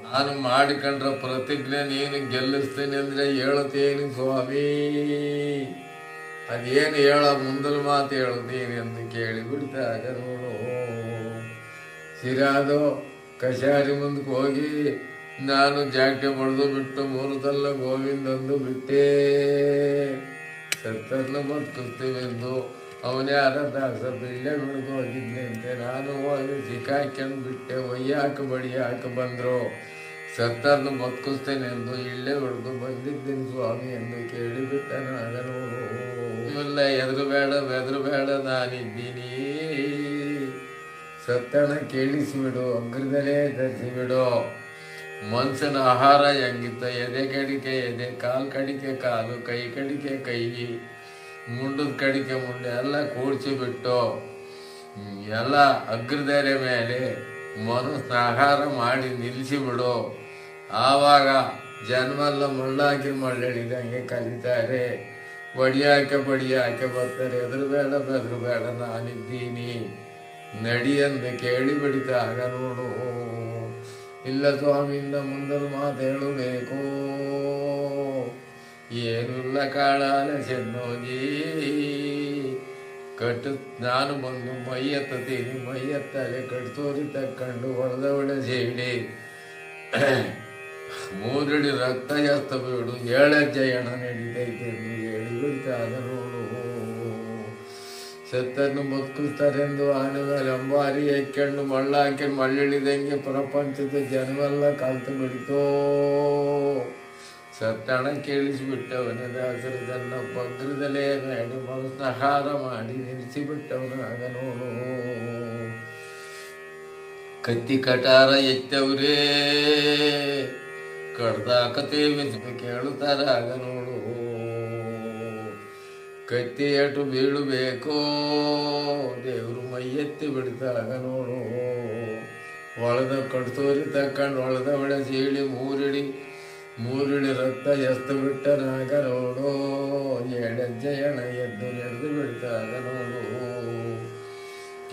ನಾನು ಮಾಡಿಕೊಂಡ್ರ ಪ್ರತಿಜ್ಞೆ ನೀನು ಗೆಲ್ಲಿಸ್ತೀನಿ ಅಂದ್ರೆ ಹೇಳುತ್ತೇನೆ ಸ್ವಾಮಿ. ಅದೇನು ಹೇಳ ಮುಂದನ ಮಾತು ಹೇಳುತ್ತೀನಿ ಎಂದು ಕೇಳಿ ಬಿಡ್ತಾಗ ನೋಡು. ಸಿರಾದು ಕಶಾರಿ ಮುಂದಕ್ಕೆ ಹೋಗಿ ನಾನು ಜಾಗಟೆ ಬಡ್ದು ಬಿಟ್ಟು 3 ಸಲ ಗೋವಿಂದಂದು ಬಿಟ್ಟೆ. ಸತ್ತನ್ನು ಬದುಕಿಸ್ತೀವೆಂದು ಅವನೇ ದಾಸ ಬಿಳ್ಳೆ ಬಿಡ್ದು ಹೋಗಿದ್ನಂತೆ. ನಾನು ಹೋಗಿ ಸಿಕ್ಕಾಕೊಂಡು ಬಿಟ್ಟೆ. ಒಯ್ಯಾಕೆ ಬಡಿಯಾಕೆ ಬಂದ್ರು. ಸತ್ತನ್ನು ಬದುಕಿಸ್ತೇನೆ ಎಂದು ಇಲ್ಲೇ ಹಿಡಿದು ಬಂದಿದ್ದೀನಿ ಸ್ವಾಮಿ ಎಂದು ಕೇಳಿಬಿಟ್ಟನಾಗ ನೋಡು. ಇಲ್ಲ ಎದುರು ಬೇಡ ನಾನಿದ್ದೀನಿ. ಸತ್ತನ ಕೇಳಿಸಿಬಿಡು, ಅಗ್ರದಲ್ಲೇ ಧರಿಸಿಬಿಡು. ಮನುಷ್ಯನ ಆಹಾರ ಹೆಂಗಿತ್ತ, ಎದೆ ಕಡಿಕೆ ಎದೆ, ಕಾಲು ಕಡಿಕೆ ಕಾಲು, ಕೈ ಕಡಿಕೆ ಕೈ, ಮುಂಡದ ಕಡಿಕೆ ಮುಂಡೆ ಎಲ್ಲ ಕೂಡ್ಸಿಬಿಟ್ಟು ಎಲ್ಲ ಅಗ್ರದೆಲೆ ಮೇಲೆ ಮನಸ್ಸನ್ನ ಆಹಾರ ಮಾಡಿ ನಿಲ್ಲಿಸಿಬಿಡು. ಆವಾಗ ಜನ್ಮೆಲ್ಲ ಮುಳ್ಳಾಕಿ ಮಳ್ಳೆಳಿದಂಗೆ ಕಲಿತಾರೆ. ಬಡಿಯಾಕೆ ಬರ್ತಾರೆ. ಎದುರು ಬೇಡ ನಾನಿದ್ದೀನಿ ನಡಿ ಎಂದು ಕೇಳಿ ಬಿಡಿತಾಗ ನೋಡು. ಇಲ್ಲ ಸ್ವಾಮಿಯಿಂದ ಮುಂದರ ಮಾತು ಹೇಳಬೇಕು. ಏನಿಲ್ಲ ಕಾಳಾಲ ಚೆನ್ನೋಗಿ ನಾನು ಬಂದು ಮೈಯತ್ತೀನಿ. ಮೈಯತ್ತಲೆ ಕಟ್ತೋರಿ ತಕ್ಕೊಂಡು ಹೊಡೆದವಳೆ ಸೇಡಿ 3 ಅಡಿ ರಕ್ತ ಜಾಸ್ತ ಬೇಡು. 7 ಹೆಜ್ಜೆ ಎಣ ನಡೀತೈತೆ ಎಂದು ಹೇಳಿ ಬಿಡ್ತಾಗ ನೋಡು. ಸತ್ತನ್ನು ಬದುಕಿಸ್ತಾರೆಂದು ಆನೆ ಮೇಲೆ ಅಂಬಾರಿ ಎಕ್ಕೊಂಡು ಮಳ್ಳಾಕಿ ಮಳ್ಳಿಳಿದಂಗೆ ಪ್ರಪಂಚದ ಜನವೆಲ್ಲ ಕಲ್ತು ಬಿಡ್ತೋ. ಸತ್ತಣ ಕೇಳಿಸಿಬಿಟ್ಟವನ ದಾಸರ ತನ್ನ ಪಗ್ರದಲ್ಲೇ ಮಾಡಿ ಮನಸ್ಸಾಹಾರ ಮಾಡಿ ನಿಲ್ಲಿಸಿಬಿಟ್ಟವನಾಗ ನೋಡು. ಕತ್ತಿ ಕಟಾರ ಎತ್ತವ್ರೇ ಕಡ್ದಾಕತೇವೆ ಕೇಳುತ್ತಾರಾಗ ನೋಡು. ಕತ್ತಿ ಏಟು ಬೀಳಬೇಕೋ ದೇವರು ಮೈಯೆತ್ತಿ ಬಿಡ್ತಾಗ ನೋಡು. ಒಳದ ಕಡ್ತೋರಿ ತಕ್ಕೊಂಡು ಒಳದ ಒಳ ಸೀಳಿ 3 ಅಡಿ ರಕ್ತ ಎಸ್ತು ಬಿಟ್ಟನಾಗ ನೋಡು. 7 ಹೆಜ್ಜೆ ಎಣ ಎದ್ದು ನಡೆದು ಬಿಡ್ತಾಗ ನೋಡು.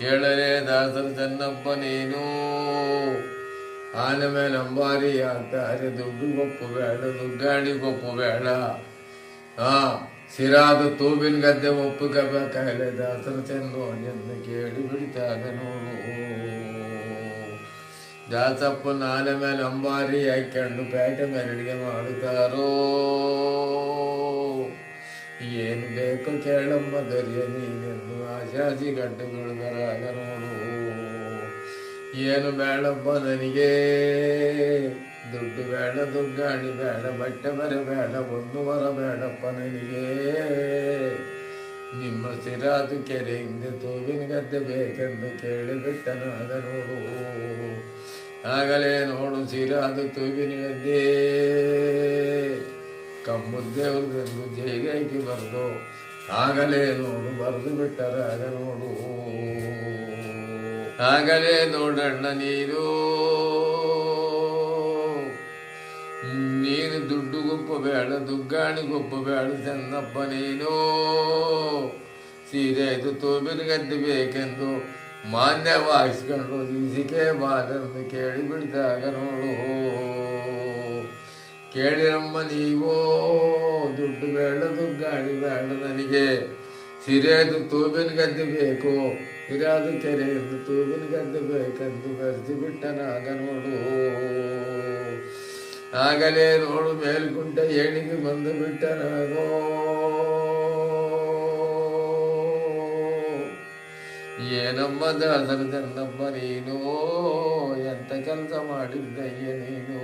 ಕೇಳಲೇ ದಾಸರ ಚೆನ್ನಪ್ಪ ನೀನು. ಆನೆ ಮೇಲೆ ಅಂಬಾರಿ ಹಾಕ್ತಾರೆ. ದುಡ್ಡು ಗೊಪ್ಪು ಬೇಡ, ದುಗ್ಗಾಡಿ ಗೊಪ್ಪು ಬೇಡ. ಸಿರಾದ ತೂಬಿನ ಗದ್ದೆ ಒಪ್ಪುಗಬೇಕಾಗಲೇ ದಾಸರ ಚೆನ್ನು ಎಂದು ಕೇಳಿ ಬಿಡ್ತಾಗ ನೋಡು. ದಾಸಪ್ಪನ ಆನೆ ಮೇಲೆ ಅಂಬಾರಿ ಹಾಕೊಂಡು ಪೇಟೆ ಮೇಲೆ ಅಡಿಗೆ ಮಾಡುತ್ತಾರೋ. ಏನು ಏನು ಬೇಕು ಕೇಳಮ್ಮ ದೊರೆಯ ನೀನೆಂದು ಆಶಾಸಿ ಗಂಟುಗಳು ಬರಾಗ ನೋಡು. ಏನು ಬೇಡಪ್ಪ ನನಗೆ, ದುಡ್ಡು ಬೇಡ, ದುಗ್ಗಾಣಿ ಬೇಡ, ಬಟ್ಟೆ ಬರಬೇಡ, ಒಂದು ವರ ಬೇಡಪ್ಪ ನನಗೆ. ನಿಮ್ಮ ಸಿರಾದು ಕೆರೆ ಹಿಂದೆ ತೂವಿನ ಗದ್ದೆ ಬೇಕೆಂದು ಕೇಳಿಬಿಟ್ಟನಾಗ ನೋಡು. ಆಗಲೇ ನೋಡು ಸಿರಾದು ತೂವಿನ ಗದ್ದೆ ಕಮ್ಮುದ್ದೇವ್ರದೆಂದು ಜೈಗಾಯ್ಕೆ ಬರೆದು ಆಗಲೇ ನೋಡು ಬರೆದು ಬಿಟ್ಟರಾಗ ನೋಡು. ಆಗಲೇ ನೋಡಣ್ಣ ನೀನು ದುಡ್ಡು ಗೊಪ್ಪ ಬೇಡ, ದುಗ್ಗಾಣಿ ಗೊಪ್ಪ ಬೇಡ ಚೆನ್ನಪ್ಪ ನೀನು. ಸೀರೆ ಇದು ತೂಬಿನ ಗದ್ದೆ ಬೇಕೆಂದು ಮಾನ್ಯವಾಗಿಸ್ಕೊಂಡು ಈಸಿಕೆ ಬಾರನ್ನು ಕೇಳಿಬಿಡ್ದಾಗ ನೋಡು. ಕೇಳಿರಮ್ಮ ನೀವು, ದುಡ್ಡು ಬೇಡ, ದುಗ್ಗಾಣಿ ಬೇಡ ನನಗೆ, ಸಿರೆದು ತೂಬಿನ ಗದ್ದೆ ಬೇಕು, ಸಿರಾದು ಕೆರೆಯನ್ನು ತೂಬಿನ ಗದ್ದೆ ಬೇಕೆಂದು ಬರೆಸಿ ಬಿಟ್ಟನಾಗ ನೋಡು. ಆಗಲೇ ನೋಡು ಮೇಲ್ಕುಂಟ ಏಣಿಗೆ ಬಂದು ಬಿಟ್ಟನಾಗೋ. ಏನಮ್ಮ ದಾಸರ ಚೆನ್ನಮ್ಮ ನೀನು, ಎಂತ ಕೆಲಸ ಮಾಡಿದ್ದಯ್ಯ ನೀನು.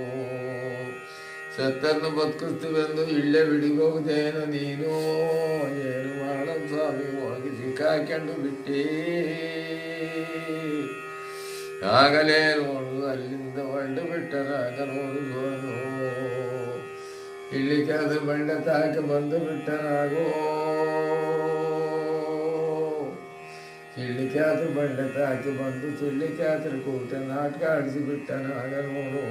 ಸತ್ತನ್ನು ಬದುಕಿಸ್ತೀವೆಂದು ಇಳ್ಳೆ ಬಿಡಿಗೋದೇನು ನೀನು. ಏನು ಮಾಡ ಸ್ವಾಮಿ ಹೋಗಿ ಸಿಕ್ಕಾಕೊಂಡು ಬಿಟ್ಟಿ. ಆಗಲೇ ನೋಡು ಅಲ್ಲಿಂದ ಹೊರಟು ಬಿಟ್ಟನಾಗ ನೋಡು. ಇಳ್ಳಿಕಾದ ಬಂಡೆ ತಾಕೆ ಬಂದು ಬಿಟ್ಟನಾಗೋ. ಇಳ್ಳಿಕಾದ ಬಂಡೆ ತಾಕೆ ಬಂದು ಸುಳ್ಳಿಕಾತ್ರ ಕೂಟ ನಾಟಕ ಆಡಿಸಿ ಬಿಟ್ಟನಾಗ ನೋಡು.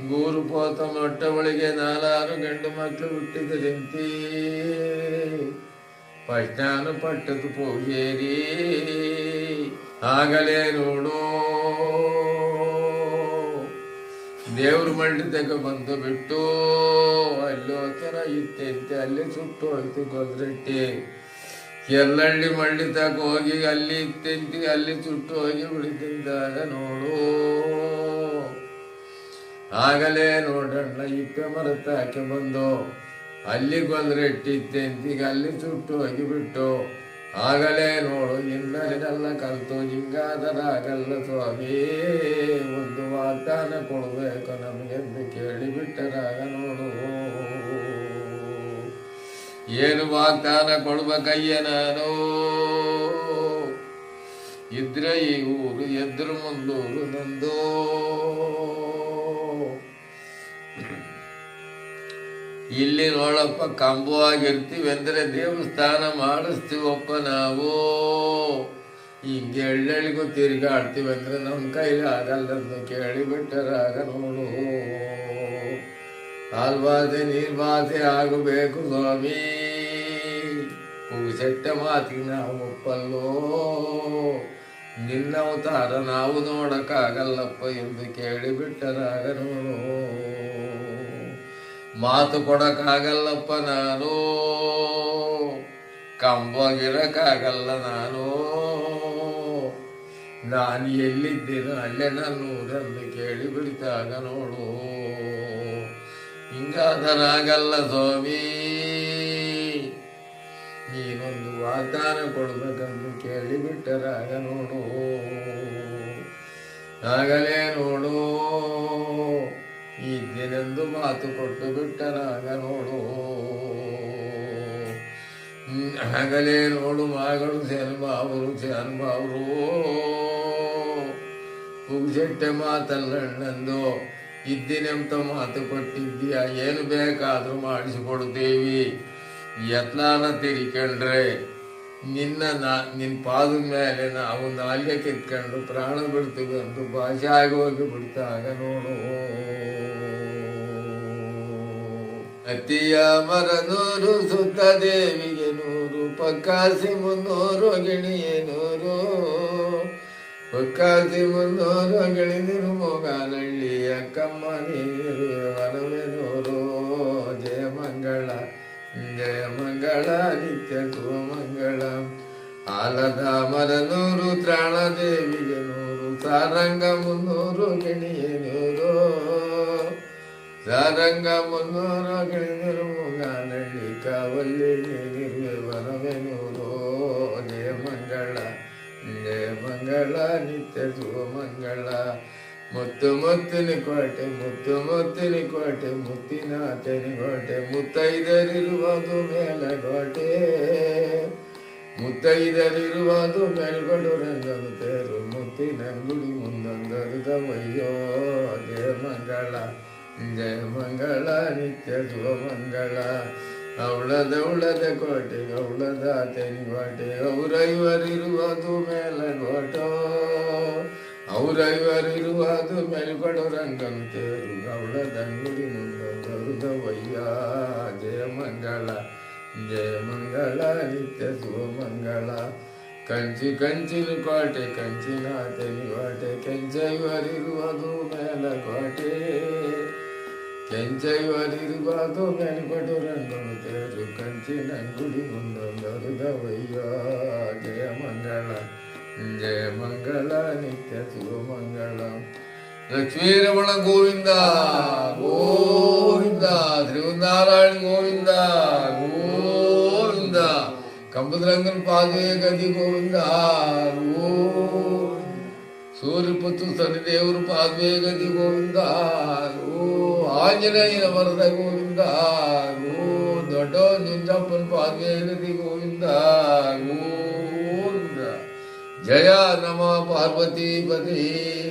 ಗೂರು ಪೋತ ಮೊಟ್ಟ ಒಳಗೆ 4 ಗಂಡು ಮಕ್ಕಳು ಹುಟ್ಟಿದರಿಂತಿ. ಪಟ್ಟಾನು ಪಟ್ಟದು ಪೂಜೇರಿ. ಆಗಲೇ ನೋಡು ದೇವ್ರ ಮಂಡಿದಾಗ ಬಂದು ಬಿಟ್ಟು ಅಲ್ಲೋಚನ ಇತ್ತಂತೆ ಅಲ್ಲಿ ಸುಟ್ಟು ಹೋಯ್ತು ಗೊಲ್ರಟ್ಟಿ. ಎಲ್ಲಳ್ಳಿ ಮಂಡಿತಕ್ಕ ಹೋಗಿ ಅಲ್ಲಿ ಇತ್ತಂತಿ ಅಲ್ಲಿ ಸುಟ್ಟು ಹೋಗಿ ಬಿಡಿತಿದ್ದಾಗ ನೋಡು. ಆಗಲೇ ನೋಡಣ್ಣ ಇಪ್ಪೆ ಮರತಾಕೆ ಬಂದು ಅಲ್ಲಿ ಗೊಲ್ರಟ್ಟಿತ್ತಂತಿಗೆ ಅಲ್ಲಿ ಸುಟ್ಟು ಹೋಗಿ ಬಿಟ್ಟು. ಆಗಲೇ ನೋಡು ಇನ್ನೆಲ್ಲ ಕಲ್ತು ಹಿಂಗಾದರಾಗಲ್ಲ ಸ್ವಾಮಿ, ಒಂದು ವಾಗ್ದಾನ ಕೊಡಬೇಕು ನಮಗೆಂದು ಕೇಳಿಬಿಟ್ಟರಾಗ ನೋಡು. ಏನು ವಾಗ್ದಾನ ಕೊಡ್ಬೇಕಯ್ಯ ನಾನು, ಇದ್ರೆ ಈ ಊರು ಎದ್ರು ಮುಂದೂರು ನಂದು. ಇಲ್ಲಿ ನೋಡಪ್ಪ ಕಂಬವಾಗಿರ್ತೀವಿ ಅಂದ್ರೆ ದೇವಸ್ಥಾನ ಮಾಡಿಸ್ತೀವಪ್ಪ ನಾವು. ಹಿಂಗೆ ಎಳ್ಳೆಳಿಗೂ ತಿರುಗಾಡ್ತೀವಿ ಅಂದ್ರೆ ನಮ್ಮ ಕೈಲಿ ಆಗಲ್ಲಂದು ಕೇಳಿಬಿಟ್ಟರಾಗ ನೋಡು. ಹಾಲ್ವಾಸೆ ನೀರ್ವಾಸೆ ಆಗಬೇಕು ಸ್ವಾಮಿ, ಕೂಸೆಟ್ಟ ಮಾತಿಗೆ ನಾವು ಒಪ್ಪಲ್ಲೋ. ನಿನ್ನ ಅವತಾರ ನಾವು ನೋಡಕ್ಕಾಗಲ್ಲಪ್ಪ ಎಂದು ಕೇಳಿಬಿಟ್ಟರಾಗ ನೋಡು. ಮಾತು ಕೊಡಕ್ಕಾಗಲ್ಲಪ್ಪ ನಾನು, ಕಂಬಗಿರಕ್ಕಾಗಲ್ಲ ನಾನು. ನಾನು ಎಲ್ಲಿದ್ದೇನೋ ಅಲ್ಲೇ ನನ್ನೂರಲ್ಲಿ ಕೇಳಿಬಿಡ್ತಾಗ ನೋಡು. ಹಿಂಗಾದರಾಗಲ್ಲ ಸ್ವಾಮಿ, ನೀನೊಂದು ವಾಗ್ದಾನ ಕೊಡ್ಬೇಕಂದು ಕೇಳಿಬಿಟ್ಟರಾಗ ನೋಡು. ಆಗಲೇ ನೋಡು ಇದ್ದೇನೆಂದು ಮಾತು ಕೊಟ್ಟು ಬಿಟ್ಟನಾಗ ನೋಡು. ಆಗಲೇ ನೋಡು ಮಗಳು ಸೇನ್ಬಾವರು ಪೂಜೆಟ್ಟೆ ಮಾತಲ್ಲಣ್ಣಂದು ಇದ್ದೀನೆಂತ ಮಾತು ಕೊಟ್ಟಿದ್ದೀಯ. ಏನು ಬೇಕಾದ್ರೂ ಮಾಡಿಸಿಕೊಡ್ತೀವಿ, ಯತ್ನಾನ ತಿರ್ಕೊಂಡ್ರೆ ನಿನ್ನ ಪಾದದ ಮೇಲೆ ನಾವು ನಾಲ್ಗೆ ಕಿತ್ಕೊಂಡು ಪ್ರಾಣ ಬಿಡ್ತೀವಿ ಎಂದು ಭಾಷೆ ಆಗಿ ಹೋಗಿ ಬಿಡ್ತಾಗ ನೋಡು. ಅತಿಯ ಮರ 100 ಸುತ್ತ ದೇವಿಗೆ 100 ಪಕ್ಕಾಸಿ 300 ಗಿಣಿಯೇ 100 ಪಕ್ಕಾಸಿ 300 ಗಿಳಿದಿರು ಮೊಗಾನಳ್ಳಿ ಅಕ್ಕಮ್ಮ ನೀರು ವನವೇ 100. ಜಯ ಮಂಗಳ ಜಯ ಮಂಗಳ ನಿತ್ಯ ಮಂಗಳ. ಆಲದ ಮರ 100 ತ್ರಾಣ ದೇವಿಗೆ 100 ಸಾರಂಗ 300 ಗಿಣಿಯೇ 100 ಸಾರಂಗ ಮುನ್ನೂರ ಗಿಳಿದರು ಮೂಗಾನಳ್ಳಿ ಕಾವಲ್ಲಿ ನೀನಿರುವೆ ವನವೆನೂರು. ಜಯ ಮಂಗಳ ಜಯ ಮಂಗಳ ನಿತ್ಯ ಶುಭಮಂಗಳ. ಮುತ್ತು ಮುತ್ತಿನ ಕೋಟೆ ಮುತ್ತು ಮುತ್ತಿನ ಕೋಟೆ ಮುತ್ತಿನ ತೆನಿಗೋಟೆ. ಮುತ್ತೈದರಿರುವುದು ಮೇಲಗೋಟೆ ಮುತ್ತೈದರಿರುವುದು ಮೇಲ್ಗಡು ರಂಗನು ತೇರು. ಮುತ್ತಿನ ಗುಡಿ ಮುಂದೊಂದರುದವಯ್ಯೋ. ಜಯ ಮಂಗಳ ಜಯ ಮಂಗಳ ನಿತ್ಯ ಶುಭಮಂಗಳ. ಅವಳದ ಕೋಟೆ ಅವಳದ ತೆನಿಗೋಟೆ. ಅವರೈವರಿರುವುದು ಮೇಲಗೋಟೋ ಅವರೈವರಿರುವುದು ಮೇಲ್ಗಡು ರಂಗನು ತೇರು. ಅವಳದ ಅಂಗುಡಿ ಮುಂದೊಂದರುದವಯ್ಯ. ಜಯ ಮಂಗಳ ಜಯ ಮಂಗಳ ನಿತ್ಯ ಶುಭಮಂಗಳ. ಕಂಚಿನ ಕೋಟೆ ಕಂಚಿನ ತೆನಿಗೋಟೆ. ಕೆಂಚೈವರಿರುವುದು ಮೇಲಕೋಟೆ ಕೆಂಚೈವರಿರುವುದು ಮೇಲ್ಗಡು ರಂಗನು ತೇರು. ಕಂಚಿನ ಗುಡಿ ಮುಂದೊಂದರುದವಯ್ಯ. ಜಯ ಮಂಗಳ ಜಯ ಮಂಗಳ ನಿತ್ಯ ಶುಭಮಂಗಳ. ಲಕ್ಷ್ಮೀರಮಣ ಗೋವಿಂದ ಗೋವಿಂದ. ಶ್ರೀನಾರಾಯಣ ಗೋವಿಂದ ಗೋವಿಂದ. ಕಂಬದ್ರಂಗನ ಪಾದೇ ಗದಿ ಗೋವಿಂದ ಸೂರ್ಯಪುತ್ರ ಶನಿದೇವರು ಪಾದೇ ಗದಿ ಗೋವಿಂದ. ಆಂಜನೇಯನ ವರದ ಗೋವಿಂದ. ದೊಡ್ಡ ಜುಂಜಪ್ಪನ ಪಾದೇ ಗದಿ ಗೋವಿಂದ ಗೋವಿಂದ. ಜಯ ನಮ ಪಾರ್ವತಿ ಪತಿ.